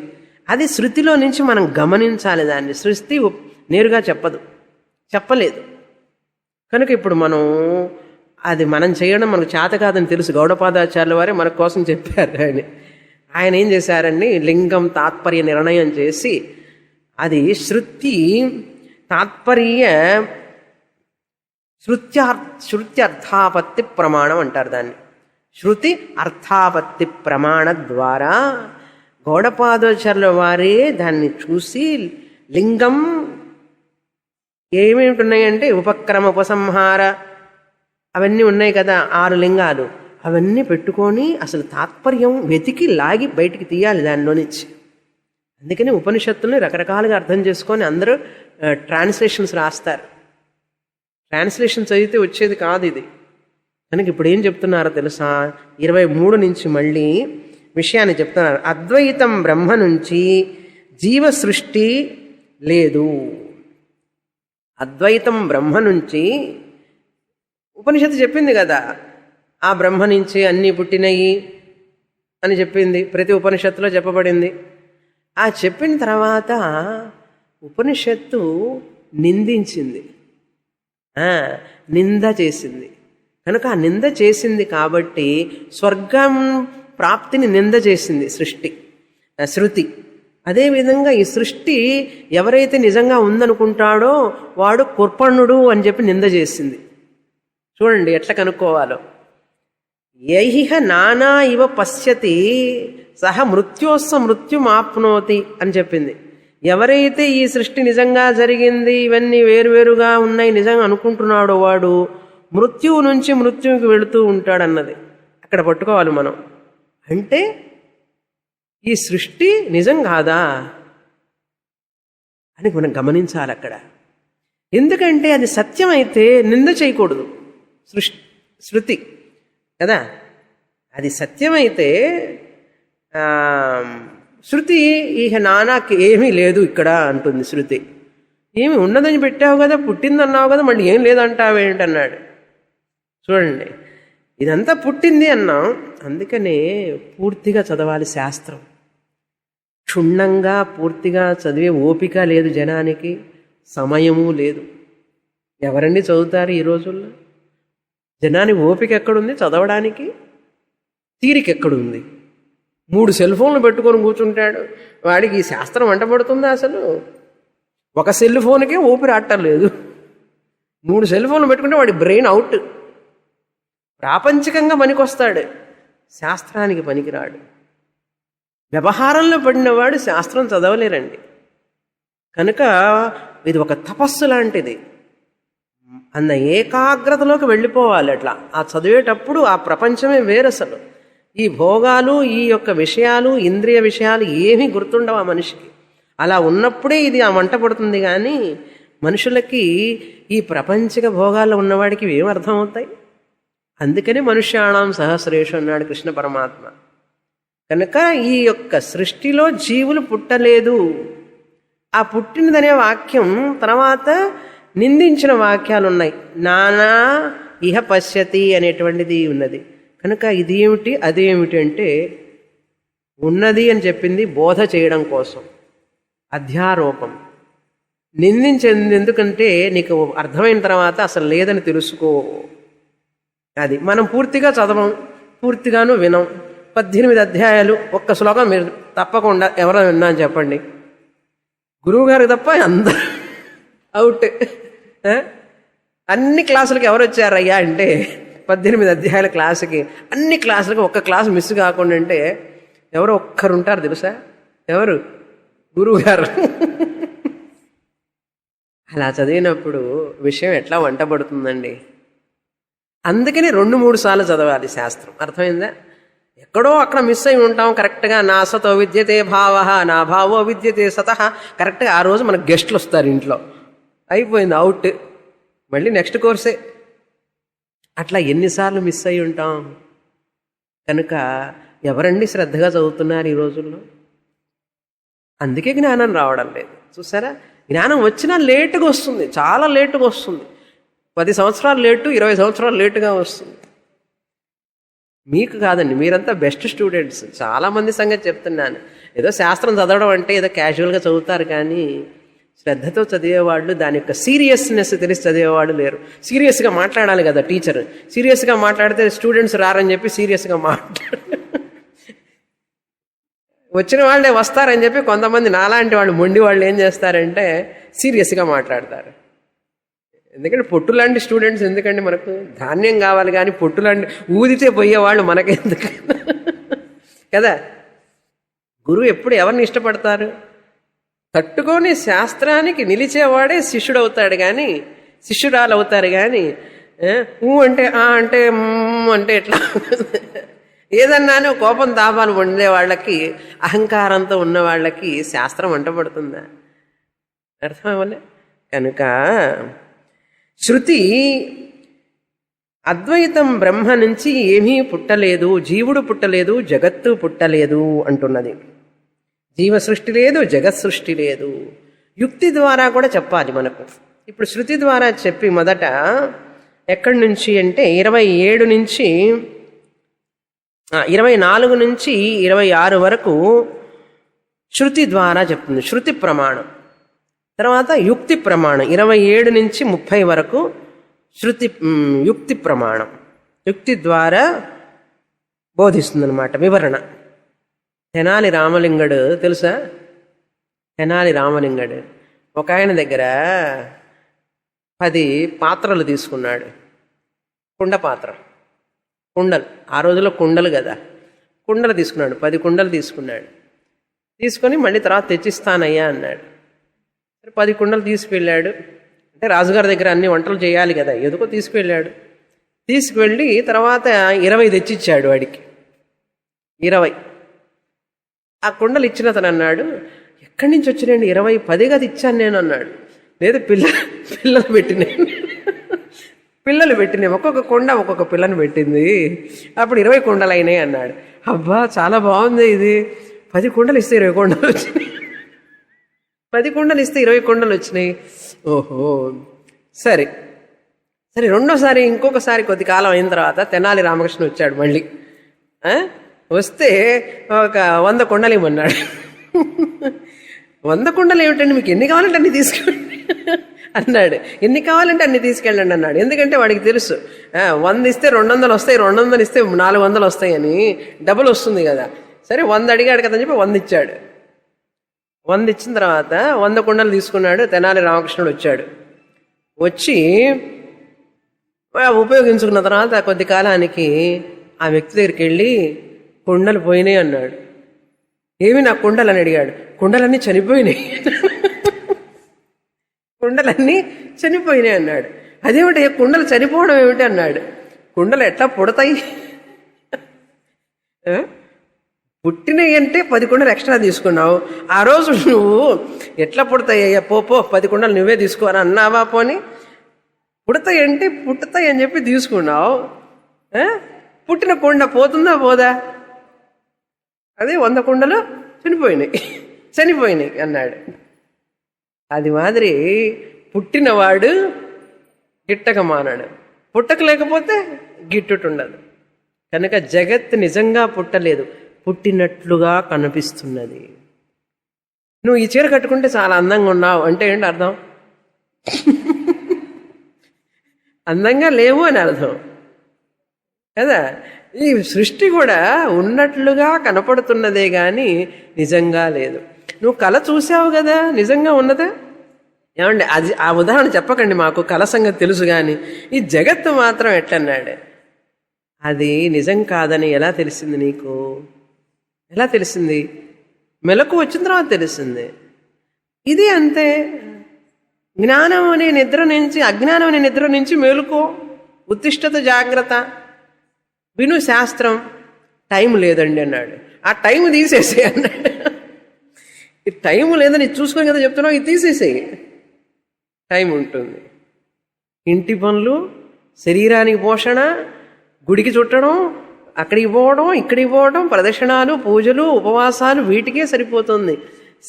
అది శృతిలో నుంచి మనం గమనించాలి. దాన్ని సృష్టి నేరుగా చెప్పలేదు కనుక ఇప్పుడు మనం చేయడం మనకు చేత కాదని తెలుసు. గౌడపాదాచార్యుల వారే మన కోసం చెప్పారు. ఆయన ఏం చేశారండి? లింగం తాత్పర్య నిర్ణయం చేసి అది శృతి తాత్పర్య శృతి అర్థాపత్తి ప్రమాణం అంటారు దాన్ని. శృతి అర్థాపత్తి ప్రమాణ ద్వారా గౌడపాదాచార్యుల వారే దాన్ని చూసి లింగం ఏమేమిటి ఉన్నాయంటే ఉపక్రమ ఉపసంహార అవన్నీ ఉన్నాయి కదా, 6 లింగాలు. అవన్నీ పెట్టుకొని అసలు తాత్పర్యం వెతికి లాగి బయటికి తీయాలి దానిలో నుంచి. అందుకని ఉపనిషత్తుల్ని రకరకాలుగా అర్థం చేసుకొని అందరూ ట్రాన్స్లేషన్స్ రాస్తారు. ట్రాన్స్లేషన్ చదివితే వచ్చేది కాదు ఇది. కనుక ఇప్పుడు ఏం చెప్తున్నారో తెలుసా, 23 నుంచి మళ్ళీ విషయాన్ని చెప్తున్నారు. అద్వైతం బ్రహ్మ నుంచి జీవ సృష్టి లేదు. అద్వైతం బ్రహ్మ నుంచి ఉపనిషత్తు చెప్పింది కదా, ఆ బ్రహ్మ నుంచి అన్నీ పుట్టినయి అని చెప్పింది. ప్రతి ఉపనిషత్తులో చెప్పబడింది. ఆ చెప్పిన తర్వాత ఉపనిషత్తు నిందించింది, నింద చేసింది. కనుక ఆ నింద చేసింది కాబట్టి స్వర్గం ప్రాప్తిని నింద చేసింది శృతి. అదేవిధంగా ఈ సృష్టి ఎవరైతే నిజంగా ఉందనుకుంటాడో వాడు కుర్పణుడు అని చెప్పి నింద చేసింది. చూడండి ఎట్లా కనుక్కోవాలో. యైహ నానా ఇవ పశ్యతి సహ మృత్యోస్స మృత్యుమాప్నోతి అని చెప్పింది. ఎవరైతే ఈ సృష్టి నిజంగా జరిగింది, ఇవన్నీ వేరువేరుగా ఉన్నాయి నిజంగా అనుకుంటున్నాడో వాడు మృత్యువు నుంచి మృత్యువుకి వెళుతూ ఉంటాడన్నది అక్కడ పట్టుకోవాలి మనం. అంటే ఈ సృష్టి నిజం కాదా అని మనం గమనించాలి అక్కడ. ఎందుకంటే అది సత్యమైతే నింద చేయకూడదు. శృతి కదా, అది సత్యమైతే శృతి ఇక నానాకి ఏమీ లేదు ఇక్కడ అంటుంది. శృతి ఏమి ఉన్నదని పెట్టావు కదా, పుట్టిందన్నావు కదా, మళ్ళీ ఏం లేదంటావేంటన్నాడు. చూడండి, ఇదంతా పుట్టింది అన్నాం, అందుకనే పూర్తిగా చదవాలి శాస్త్రం. క్షుణ్ణంగా పూర్తిగా చదివే ఓపిక లేదు జనానికి, సమయము లేదు. ఎవరండి చదువుతారు ఈ రోజుల్లో? జనానికి ఓపిక ఎక్కడుంది చదవడానికి? తీరిక ఎక్కడుంది? 3 సెల్ ఫోన్లు పెట్టుకొని కూర్చుంటాడు. వాడికి ఈ శాస్త్రం వంటపడుతుందా అసలు? ఒక సెల్ ఫోన్కే ఊపిరి ఆడటలేదు. 3 సెల్ ఫోన్లు పెట్టుకుంటే వాడి బ్రెయిన్ అవుట్. ప్రాపంచికంగా పనికొస్తాడు, శాస్త్రానికి పనికిరాడు. వ్యవహారంలో పడినవాడు శాస్త్రం చదవలేరండి. కనుక ఇది ఒక తపస్సు లాంటిది. అన్న ఏకాగ్రతలోకి వెళ్ళిపోవాలి. అట్లా ఆ చదివేటప్పుడు ఆ ప్రపంచమే వేరసలు. ఈ భోగాలు, ఈ యొక్క విషయాలు, ఇంద్రియ విషయాలు ఏమీ గుర్తుండవు ఆ మనిషికి. అలా ఉన్నప్పుడే ఇది ఆ వంట పడుతుంది. కానీ మనుషులకి ఈ ప్రపంచిక భోగాల్లో ఉన్నవాడికి ఏం అర్థమవుతాయి? అందుకని మనుష్యాణం సహస్రేషు అన్నాడు కృష్ణ పరమాత్మ. కనుక ఈ యొక్క సృష్టిలో జీవులు పుట్టలేదు. ఆ పుట్టినదనే వాక్యం తర్వాత నిందించిన వాక్యాలు ఉన్నాయి. నానా ఇహ పశ్యతి అనేటువంటిది ఉన్నది. కనుక ఇది ఏమిటి అదేమిటి అంటే ఉన్నది అని చెప్పింది బోధ చేయడం కోసం, అధ్యారోపం. నిందించింది ఎందుకంటే నీకు అర్థమైన తర్వాత అసలు లేదని తెలుసుకో. అది మనం పూర్తిగా చదవం, పూర్తిగాను వినం. 18 అధ్యాయాలు ఒక్క శ్లోకం మీరు తప్పకుండా ఎవరో విన్నా అని చెప్పండి. గురువుగారికి తప్ప అందరూ అవుట్. అన్ని క్లాసులకి ఎవరు వచ్చారయ్యా అంటే 18 అధ్యాయాల క్లాసుకి, అన్ని క్లాసులకి ఒక్క క్లాసు మిస్ కాకుండా అంటే ఎవరో ఒక్కరు ఉంటారు తెలుసా? ఎవరు? గురువుగారు. అలా చదివినప్పుడు విషయం ఎట్లా వంటబడుతుందండి. అందుకని 2-3 సార్లు చదవాలి శాస్త్రం. అర్థమైందా? ఎక్కడో అక్కడ మిస్ అయి ఉంటాం. కరెక్ట్గా నా సతో విద్యతే భావ, నా భావో విద్యతే సతః. కరెక్ట్గా ఆ రోజు మనకు గెస్టులు వస్తారు ఇంట్లో, అయిపోయింది అవుట్, మళ్ళీ నెక్స్ట్ కోర్సే. అట్లా ఎన్నిసార్లు మిస్ అయి ఉంటాం. కనుక ఎవరండి శ్రద్ధగా చదువుతున్నారు ఈ రోజుల్లో? అందుకే జ్ఞానం రావడం లేదు. చూసారా, జ్ఞానం వచ్చినా లేటుగా వస్తుంది, చాలా లేటుగా వస్తుంది. 10 సంవత్సరాలు లేటు, 20 సంవత్సరాలు లేటుగా వస్తుంది. మీకు కాదండి, మీరంతా బెస్ట్ స్టూడెంట్స్. చాలామంది సంగతి చెప్తున్నాను. ఏదో శాస్త్రం చదవడం అంటే ఏదో క్యాజువల్గా చదువుతారు, కానీ శ్రద్ధతో చదివేవాళ్ళు, దాని యొక్క సీరియస్నెస్ తెలిసి చదివేవాళ్ళు లేరు. సీరియస్గా మాట్లాడాలి కదా టీచర్. సీరియస్గా మాట్లాడితే స్టూడెంట్స్ రారని చెప్పి సీరియస్గా వచ్చిన వాళ్ళే వస్తారని చెప్పి కొంతమంది నాలాంటి వాళ్ళు మొండి వాళ్ళు ఏం చేస్తారంటే సీరియస్గా మాట్లాడతారు. ఎందుకంటే పొట్టులాంటి స్టూడెంట్స్ ఎందుకండి మనకు? ధాన్యం కావాలి కానీ పొట్టులాంటి ఊదితే పోయేవాళ్ళు మనకెందుకు కదా. గురువు ఎప్పుడు ఎవరిని ఇష్టపడతారు? తట్టుకొని శాస్త్రానికి నిలిచేవాడే శిష్యుడు అవుతాడు, కానీ శిష్యురాలు అవుతారు. కానీ అంటే అంటే అంటే ఎట్లా ఏదన్నానో కోపం తాపాలు ఉండే వాళ్ళకి, అహంకారంతో ఉన్న వాళ్ళకి శాస్త్రం వంటపడుతుందా? అర్థం అవ్వలే. కనుక శృతి అద్వైతం బ్రహ్మ నుంచి ఏమీ పుట్టలేదు, జీవుడు పుట్టలేదు, జగత్తు పుట్టలేదు అంటున్నది. జీవ సృష్టి లేదు, జగత్ సృష్టి లేదు. యుక్తి ద్వారా కూడా చెప్పాలి మనకు. ఇప్పుడు శృతి ద్వారా చెప్పి మొదట ఎక్కడి నుంచి అంటే 27 నుంచి 24 నుంచి 26 వరకు శృతి ద్వారా చెప్తుంది, శృతి ప్రమాణం. తర్వాత యుక్తి ప్రమాణం 27 నుంచి 30 వరకు యుక్తి ప్రమాణం. యుక్తి ద్వారా బోధిస్తుంది అనమాట, వివరణ. తెనాలి రామలింగడు తెలుసా? తెనాలి రామలింగడు ఒక ఆయన దగ్గర 10 పాత్రలు తీసుకున్నాడు. కుండ పాత్ర, కుండలు, ఆ రోజుల్లో కుండలు కదా, కుండలు తీసుకున్నాడు. 10 కుండలు తీసుకున్నాడు. తీసుకొని మళ్ళీ తర్వాత తెచ్చిస్తానయ్యా అన్నాడు. 10 కుండలు తీసుకువెళ్ళాడు. అంటే రాజుగారి దగ్గర అన్ని వంటలు చేయాలి కదా, ఎందుకో తీసుకువెళ్ళాడు. తీసుకువెళ్ళి తర్వాత 20 తెచ్చిచ్చాడు వాడికి. 20 ఆ కుండలు ఇచ్చిన అతను అన్నాడు, ఎక్కడి నుంచి వచ్చినాయండి 20? 10 గది ఇచ్చాను నేను అన్నాడు. లేదు పిల్లలు పెట్టినాయి, పిల్లలు పెట్టినాయి, ఒక్కొక్క కుండ ఒక్కొక్క పిల్లని పెట్టింది, అప్పుడు 20 కుండలు అయినాయి అన్నాడు. అబ్బా చాలా బాగుంది ఇది, 10 కుండలు ఇస్తే 20 కుండలు వచ్చినాయి, 10 కుండలు ఇస్తే 20 కుండలు వచ్చినాయి. ఓహో సరే సరే. రెండోసారి ఇంకొకసారి కొద్ది కాలం అయిన తర్వాత తెనాలి రామకృష్ణ వచ్చాడు మళ్ళీ. వస్తే ఒక 100 కుండలు ఇవ్వమన్నాడు. 100 కుండలు ఏమిటండి, మీకు ఎన్ని కావాలంటే అన్ని తీసుకెళ్ళండి అన్నాడు. ఎన్ని కావాలంటే అన్ని తీసుకెళ్ళండి అన్నాడు. ఎందుకంటే వాడికి తెలుసు 100 ఇస్తే 200 వస్తాయి, 200 ఇస్తే 400 వస్తాయని, డబుల్ వస్తుంది కదా. సరే 100 అడిగాడు కదా అని చెప్పి 100 ఇచ్చాడు. 100 ఇచ్చిన తర్వాత 100 కుండలు తీసుకున్నాడు. తెనాలి రామకృష్ణుడు వచ్చాడు. వచ్చి ఉపయోగించుకున్న తర్వాత కొద్ది కాలానికి ఆ వ్యక్తి దగ్గరికి వెళ్ళి కుండలు పోయినాయి అన్నాడు. ఏమి నా కుండలు అని అడిగాడు. కుండలన్నీ చనిపోయినాయి, కుండలన్నీ చనిపోయినాయి అన్నాడు. అదేమిటి కుండలు చనిపోవడం ఏమిటి అన్నాడు. కుండలు ఎట్లా పుడతాయి, పుట్టినవి అంటే 10 కుండలు ఎక్స్ట్రా తీసుకున్నావు. ఆ రోజు నువ్వు ఎట్లా పుడతాయి అయ్యా, పో 10 కుండలు నువ్వే తీసుకోని అన్నావా? పోని పుడతాయి అంటే పుట్టుతాయి అని చెప్పి తీసుకున్నావు. పుట్టిన కుండ పోతుందా పోదా? అదే 100 కుండలు చనిపోయినాయి అన్నాడు. అది మాదిరి పుట్టినవాడు గిట్టక మానడు, పుట్టక లేకపోతే గిట్టుటుండదు. కనుక జగత్ నిజంగా పుట్టలేదు, పుట్టినట్లుగా కనిపిస్తున్నది. నువ్వు ఈ చీర కట్టుకుంటే చాలా అందంగా ఉన్నావు అంటే ఏంటి అర్థం? అందంగా లేవు అని అర్థం కదా. ఈ సృష్టి కూడా ఉన్నట్లుగా కనపడుతున్నదే గాని నిజంగా లేదు. నువ్వు కళ చూసావు కదా, నిజంగా ఉన్నదా? ఏమండి అది ఆ ఉదాహరణ చెప్పకండి, మాకు కళ సంగతి తెలుసు కానీ ఈ జగత్తు మాత్రం ఎట్లన్నాడు? అది నిజం కాదని ఎలా తెలిసింది నీకు? ఎలా తెలిసింది? మెలకు వచ్చిన తర్వాత తెలిసింది. ఇది అంతే. జ్ఞానం అనే నిద్ర నుంచి, అజ్ఞానం అనే నిద్ర నుంచి మేలుకో. ఉత్తిష్టత జాగ్రత్త, విను శాస్త్రం. టైం లేదండి అన్నాడు. ఆ టైం తీసేసే అన్నాడు. ఈ టైం లేదని చూసుకొని కదా చెప్తున్నావు, ఇది తీసేసేయి. టైం ఉంటుంది. ఇంటి పనులు, శరీరానికి పోషణ, గుడికి చుట్టడం, అక్కడికి పోవడం, ఇక్కడికి పోవడం, ప్రదక్షిణాలు, పూజలు, ఉపవాసాలు, వీటికే సరిపోతుంది.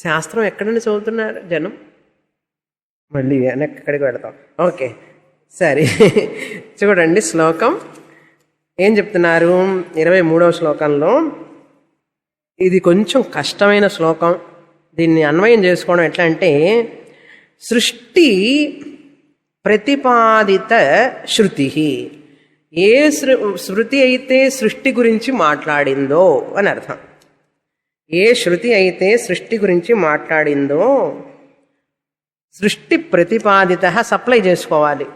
శాస్త్రం ఎక్కడని చదువుతున్నారు జనం? మళ్ళీ వెనక్కడికి వెళతాం. ఓకే సరే, చూడండి శ్లోకం ఏం చెప్తున్నారు. 23వ శ్లోకంలో, ఇది కొంచెం కష్టమైన శ్లోకం. దీన్ని అన్వయం చేసుకోవడం ఎట్లా అంటే, సృష్టి ప్రతిపాదిత శృతి, ఏ శృతి అయితే సృష్టి గురించి మాట్లాడిందో అని అర్థం. ఏ శృతి అయితే సృష్టి గురించి మాట్లాడిందో, సృష్టి ప్రతిపాదిత సప్లై చేసుకోవాలి.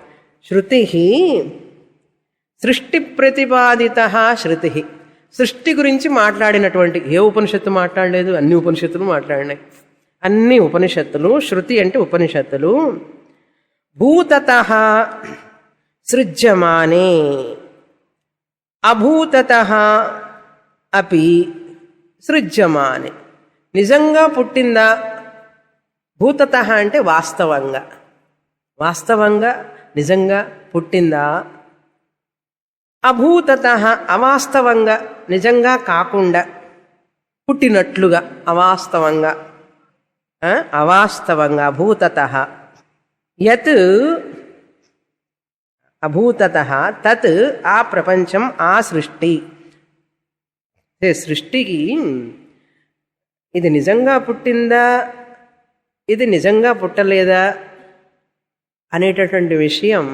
శృతి సృష్టి ప్రతిపాదిత శృతి, సృష్టి గురించి మాట్లాడినటువంటి ఏ ఉపనిషత్తు మాట్లాడలేదు? అన్ని ఉపనిషత్తులు మాట్లాడినాయి. అన్ని ఉపనిషత్తులు, శృతి అంటే ఉపనిషత్తులు. భూతతః సృజ్యమానే అభూతతః అపి సృజ్యమానే, నిజంగా పుట్టిందా? భూతతః అంటే వాస్తవంగా, వాస్తవంగా నిజంగా పుట్టిందా, అభూతతః అవాస్తవంగా నిజంగా కాకుండా పుట్టినట్లుగా అవాస్తవంగా అవాస్తవంగా అభూతతః యత్ అభూతతః తత్ ఆ ప్రపంచం ఆ సృష్టి సృష్టికి ఇది నిజంగా పుట్టిందా ఇది నిజంగా పుట్టలేదా అనేటటువంటి విషయం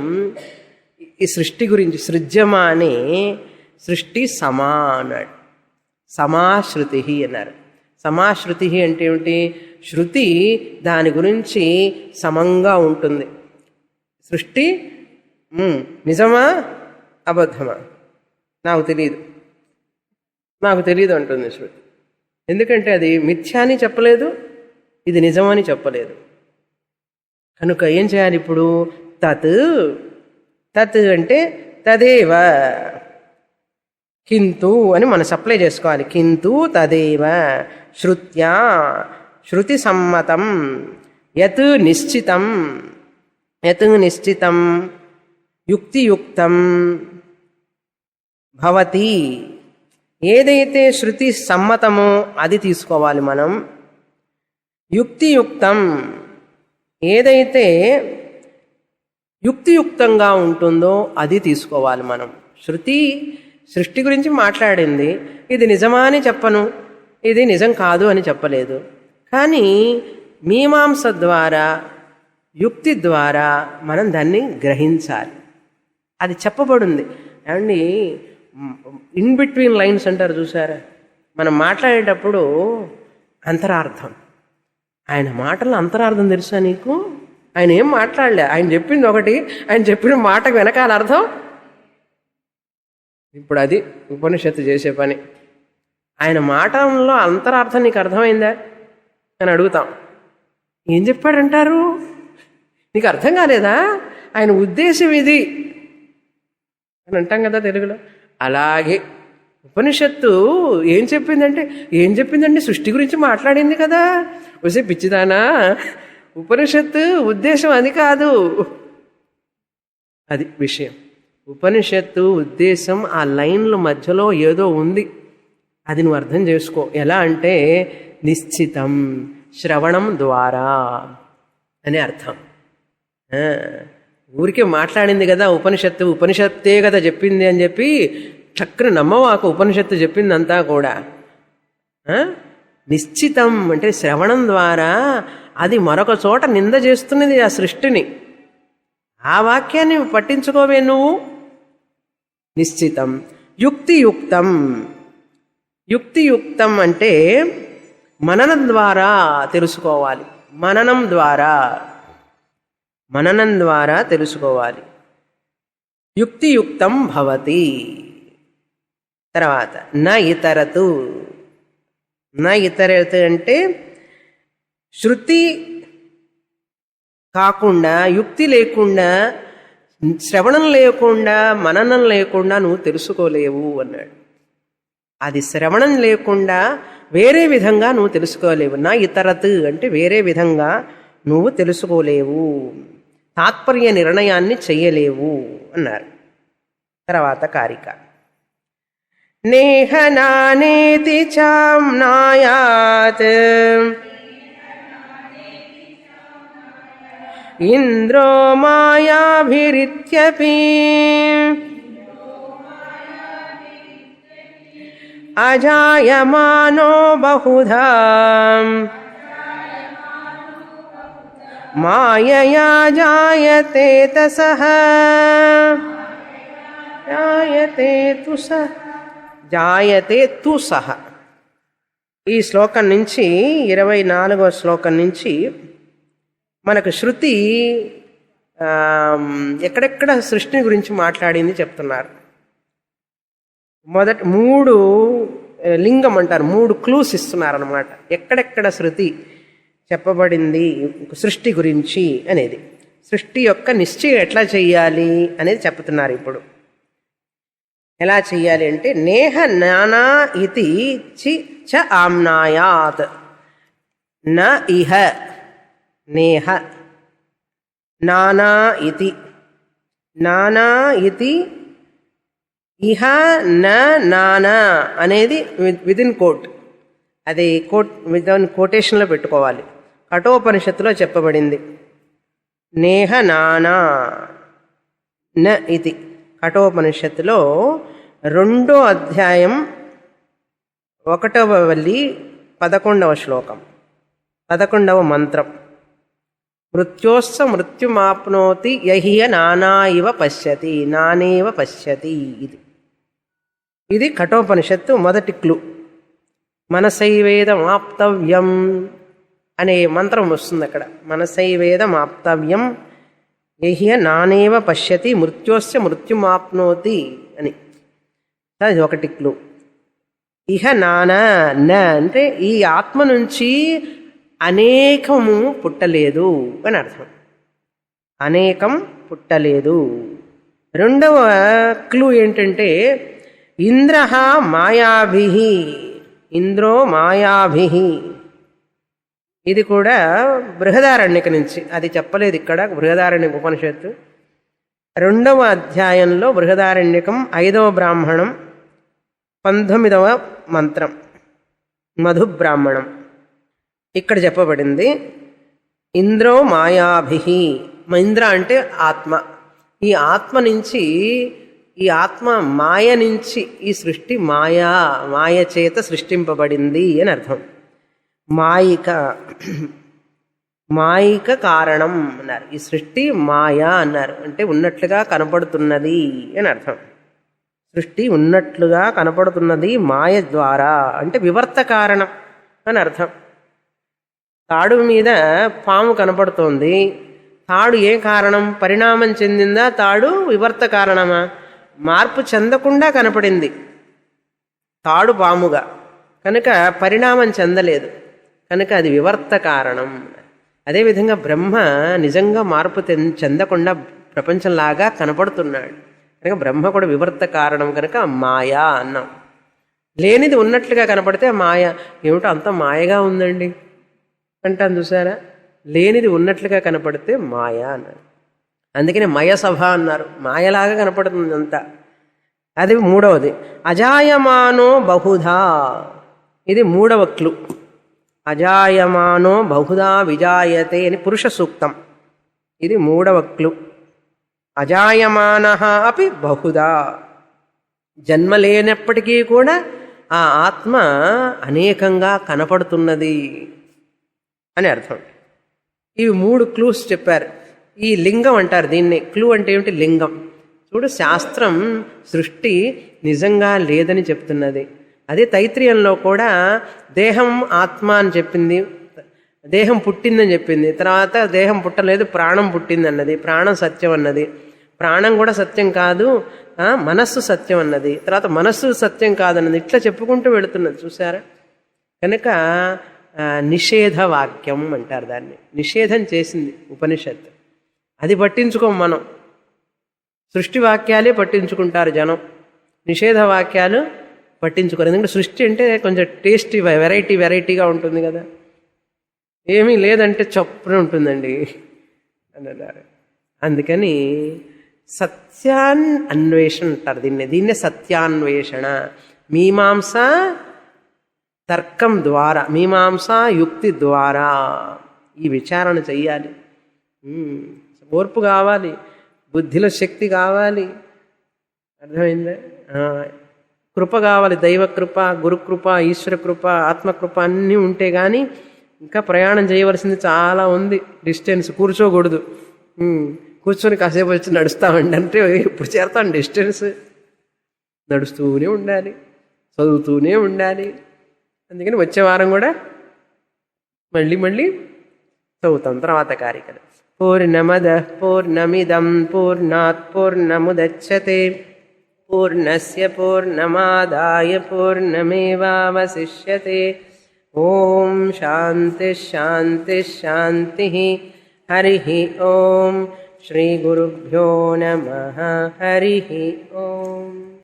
ఈ సృష్టి గురించి సృజ్యమానే సృష్టి సమా అన్నాడు. సమాశ్రుతి అన్నారు. సమాశ్రుతి అంటే ఏమిటి? శృతి దాని గురించి సమంగా ఉంటుంది. సృష్టి నిజమా అబద్ధమా నాకు తెలియదు అంటుంది శృతి. ఎందుకంటే అది మిథ్యాని చెప్పలేదు, ఇది నిజమని చెప్పలేదు. కనుక ఏం చేయాలి ఇప్పుడు? తత్ అంటే తదేవ, కింతు అని మనం సప్లై చేసుకోవాలి. కింతు తదేవ శృత్యా శృతి సమ్మతం యత్ నిశ్చితం యుక్తియుక్తం భవతి. ఏదైతే శృతి సమ్మతమో అది తీసుకోవాలి మనం. యుక్తియుక్తం ఏదైతే యుక్తియుక్తంగా ఉంటుందో అది తీసుకోవాలి మనం. శృతి సృష్టి గురించి మాట్లాడింది, ఇది నిజమా అని చెప్పను, ఇది నిజం కాదు అని చెప్పలేదు. కానీ మీమాంస ద్వారా యుక్తి ద్వారా మనం దాన్ని గ్రహించాలి. అది చెప్పబడింది ఏమండి. ఇన్ బిట్వీన్ లైన్స్ అంటారు చూసారా, మనం మాట్లాడేటప్పుడు అంతరార్థం. ఆయన మాటల్లో అంతరార్థం తెలుసా నీకు? ఆయన ఏం మాట్లాడలే, ఆయన చెప్పింది ఒకటి, ఆయన చెప్పిన మాటకు వెనకాల అర్థం. ఇప్పుడు అది ఉపనిషత్తు చేసే పని. ఆయన మాటల్లో అంతరార్థం నీకు అర్థమైందా అని అడుగుతాం. ఏం చెప్పాడంటారు? నీకు అర్థం కాలేదా? ఆయన ఉద్దేశం ఇది అని అంటాం కదా తెలుగులో. అలాగే ఉపనిషత్తు ఏం చెప్పిందంటే సృష్టి గురించి మాట్లాడింది కదా. వసే పిచ్చిదానా, ఉపనిషత్తు ఉద్దేశం అది కాదు. అది విషయం. ఉపనిషత్తు ఉద్దేశం ఆ లైన్ల మధ్యలో ఏదో ఉంది, అది నువ్వు అర్థం చేసుకో. ఎలా అంటే నిశ్చితం శ్రవణం ద్వారా అని అర్థం. ఊరికే మాట్లాడింది కదా ఉపనిషత్తే కదా చెప్పింది అని చెప్పి చక్కన నమ్మవాకు. ఉపనిషత్తు చెప్పిందంతా కూడా నిశ్చితం అంటే శ్రవణం ద్వారా అది మరొక చోట నింద చేస్తున్నది ఆ సృష్టిని. ఆ వాక్యాన్ని పట్టించుకోవే నువ్వు. నిశ్చితం యుక్తియుక్తం అంటే మననం ద్వారా తెలుసుకోవాలి. మననం ద్వారా తెలుసుకోవాలి. యుక్తియుక్తం భవతి. తర్వాత న ఇతరతు అంటే శృతి కాకుండా, యుక్తి లేకుండా, శ్రవణం లేకుండా, మననం లేకుండా నువ్వు తెలుసుకోలేవు అన్నాడు. అది శ్రవణం లేకుండా వేరే విధంగా నువ్వు తెలుసుకోలేవు. నా ఇతరత్ అంటే వేరే విధంగా నువ్వు తెలుసుకోలేవు, తాత్పర్య నిర్ణయాన్ని చెయ్యలేవు అన్నారు. తర్వాత కారిక. నేహ నానేతి చామ్నాయాత్ ఇంద్రో మాయాభిరిత్యపి అజాయమానో బహుధా మాయయా జాయతే తసః జాయతే తు సహ. ఈ శ్లోకం నుంచి 24వ శ్లోకం నుంచి మనకు శృతి ఎక్కడెక్కడ సృష్టిని గురించి మాట్లాడింది చెప్తున్నారు. మొదటి 3 లింగం అంటారు, 3 క్లూస్ ఇస్తున్నారు అన్నమాట. ఎక్కడెక్కడ శృతి చెప్పబడింది సృష్టి గురించి అనేది, సృష్టి యొక్క నిశ్చయం ఎట్లా చెయ్యాలి అనేది చెప్తున్నారు. ఇప్పుడు ఎలా చెయ్యాలి అంటే నేహ నానా ఇతి చ ఆమ్నాయాత్. న ఇహ నేహ నానా ఇతి నానా ఇది ఇహ న నానా అనేది విదిన్ కోట్, అది విదిన్ కోటేషన్లో పెట్టుకోవాలి. కఠోపనిషత్తులో చెప్పబడింది. నేహ నానా న ఇది కఠోపనిషత్తులో 2వ అధ్యాయం 1వ వల్లి 11వ శ్లోకం 11వ మంత్రం. మృత్యోస్స మృత్యుమాప్నోతి యహియ నానా ఇవ పశ్యతి నానేవ పశ్యతి. ఇది కఠోపనిషత్తు మొదటి క్లూ. మనసైవేదమాప్తవ్యం అనే మంత్రం వస్తుంది అక్కడ. మనసైవేదమాప్తవ్యం యహియ నానేవ పశ్యతి మృత్యోస్య మృత్యుమాప్నోతి అని. అది ఒకటి క్లూ. ఇహ నానా న అంటే ఈ ఆత్మ నుంచి అనేకము పుట్టలేదు అని అర్థం. అనేకం పుట్టలేదు. 2వ క్లూ ఏంటంటే ఇంద్ర మాయాభి, ఇంద్రో మాయాభి. ఇది కూడా బృహదారణ్యక నుంచి, అది చెప్పలేదు ఇక్కడ. బృహదారణ్యక ఉపనిషత్తు 2వ అధ్యాయంలో బృహదారణ్యకం 5వ బ్రాహ్మణం 19వ మంత్రం మధు బ్రాహ్మణం. ఇక్కడ చెప్పబడింది ఇంద్రో మాయాభి. ఇంద్ర అంటే ఆత్మ. ఈ ఆత్మ నుంచి, ఈ ఆత్మ మాయ నుంచి ఈ సృష్టి మాయ చేత సృష్టింపబడింది అని అర్థం. మాయిక కారణం అన్నారు. ఈ సృష్టి మాయా అన్నారు అంటే ఉన్నట్లుగా కనపడుతున్నది అని అర్థం. సృష్టి ఉన్నట్లుగా కనపడుతున్నది మాయ ద్వారా అంటే వివర్త కారణం అని అర్థం. తాడు మీద పాము కనపడుతోంది. తాడు ఏ కారణం? పరిణామం చెందిందా? తాడు వివర్త కారణమా? మార్పు చెందకుండా కనపడింది తాడు పాముగా, కనుక పరిణామం చెందలేదు, కనుక అది వివర్త కారణం. అదేవిధంగా బ్రహ్మ నిజంగా మార్పు చెందకుండా ప్రపంచంలాగా కనపడుతున్నాడు కనుక బ్రహ్మ కూడా వివర్త కారణం, కనుక మాయా అన్నాం. లేనిది ఉన్నట్లుగా కనపడితే మాయ. ఏమిటో అంత మాయగా ఉందండి అంటాను చూసారా. లేనిది ఉన్నట్లుగా కనపడితే మాయా అన్నారు. అందుకని మయసభ అన్నారు. మాయలాగా కనపడుతుంది అంతా. అది 3వది. అజాయమానో బహుధా, ఇది 3వ క్లు. అజాయమానో బహుధా విజాయతే అని పురుష సూక్తం. ఇది 3వ క్లు. అజాయమాన అపి బహుధా, జన్మ లేనప్పటికీ కూడా ఆ ఆత్మ అనేకంగా కనపడుతున్నది అని అర్థం. ఇవి 3 క్లూస్ చెప్పారు. ఈ లింగం అంటారు దీన్ని. క్లూ అంటే ఏమిటి? లింగం. చూడు, శాస్త్రం సృష్టి నిజంగా లేదని చెప్తున్నది. అదే తైత్రీయంలో కూడా దేహం ఆత్మ అని చెప్పింది, దేహం పుట్టిందని చెప్పింది. తర్వాత దేహం పుట్టలేదు, ప్రాణం పుట్టింది అన్నది. ప్రాణం సత్యం అన్నది. ప్రాణం కూడా సత్యం కాదు, మనస్సు సత్యం అన్నది. తర్వాత మనస్సు సత్యం కాదన్నది. ఇట్లా చెప్పుకుంటూ వెళుతున్నది చూసారా. కనుక నిషేధ వాక్యం అంటారు దాన్ని. నిషేధం చేసింది ఉపనిషత్తు. అది పట్టించుకోం మనం. సృష్టి వాక్యాలే పట్టించుకుంటారు జనం, నిషేధ వాక్యాలు పట్టించుకోరు. ఎందుకంటే సృష్టి అంటే కొంచెం టేస్టీ, వెరైటీగా ఉంటుంది కదా. ఏమీ లేదంటే చప్పున ఉంటుందండి అన్నారు. అందుకని అన్వేషణ అంటారు దీన్నే సత్యాన్వేషణ. మీమాంస తర్కం ద్వారా, మీమాంస యుక్తి ద్వారా ఈ విచారణ చెయ్యాలి. ఓర్పు కావాలి, బుద్ధిలో శక్తి కావాలి, అర్థమైందా? కృప కావాలి, దైవకృప, గురుకృప, ఈశ్వర కృప, ఆత్మకృప అన్నీ ఉంటే కానీ ఇంకా ప్రయాణం చేయవలసింది చాలా ఉంది. డిస్టెన్స్ కూర్చోకూడదు. కూర్చొని కాసేపు వచ్చి నడుస్తామండి అంటే ఇప్పుడు చేరతాం. డిస్టెన్స్ నడుస్తూనే ఉండాలి, చదువుతూనే ఉండాలి. అందుకని వచ్చే వారం కూడా మళ్ళీ చదువుతాం తర్వాత కార్యక్రమం. పూర్ణమదః పూర్ణమిదం పూర్ణాత్ పూర్ణముదచ్యతే పూర్ణస్య పూర్ణమాదాయ పూర్ణమేవావశిష్యతే. ఓం శాంతి శాంతి శాంతి. హరి ఓం. శ్రీ గురుభ్యో నమః. హరి ఓం.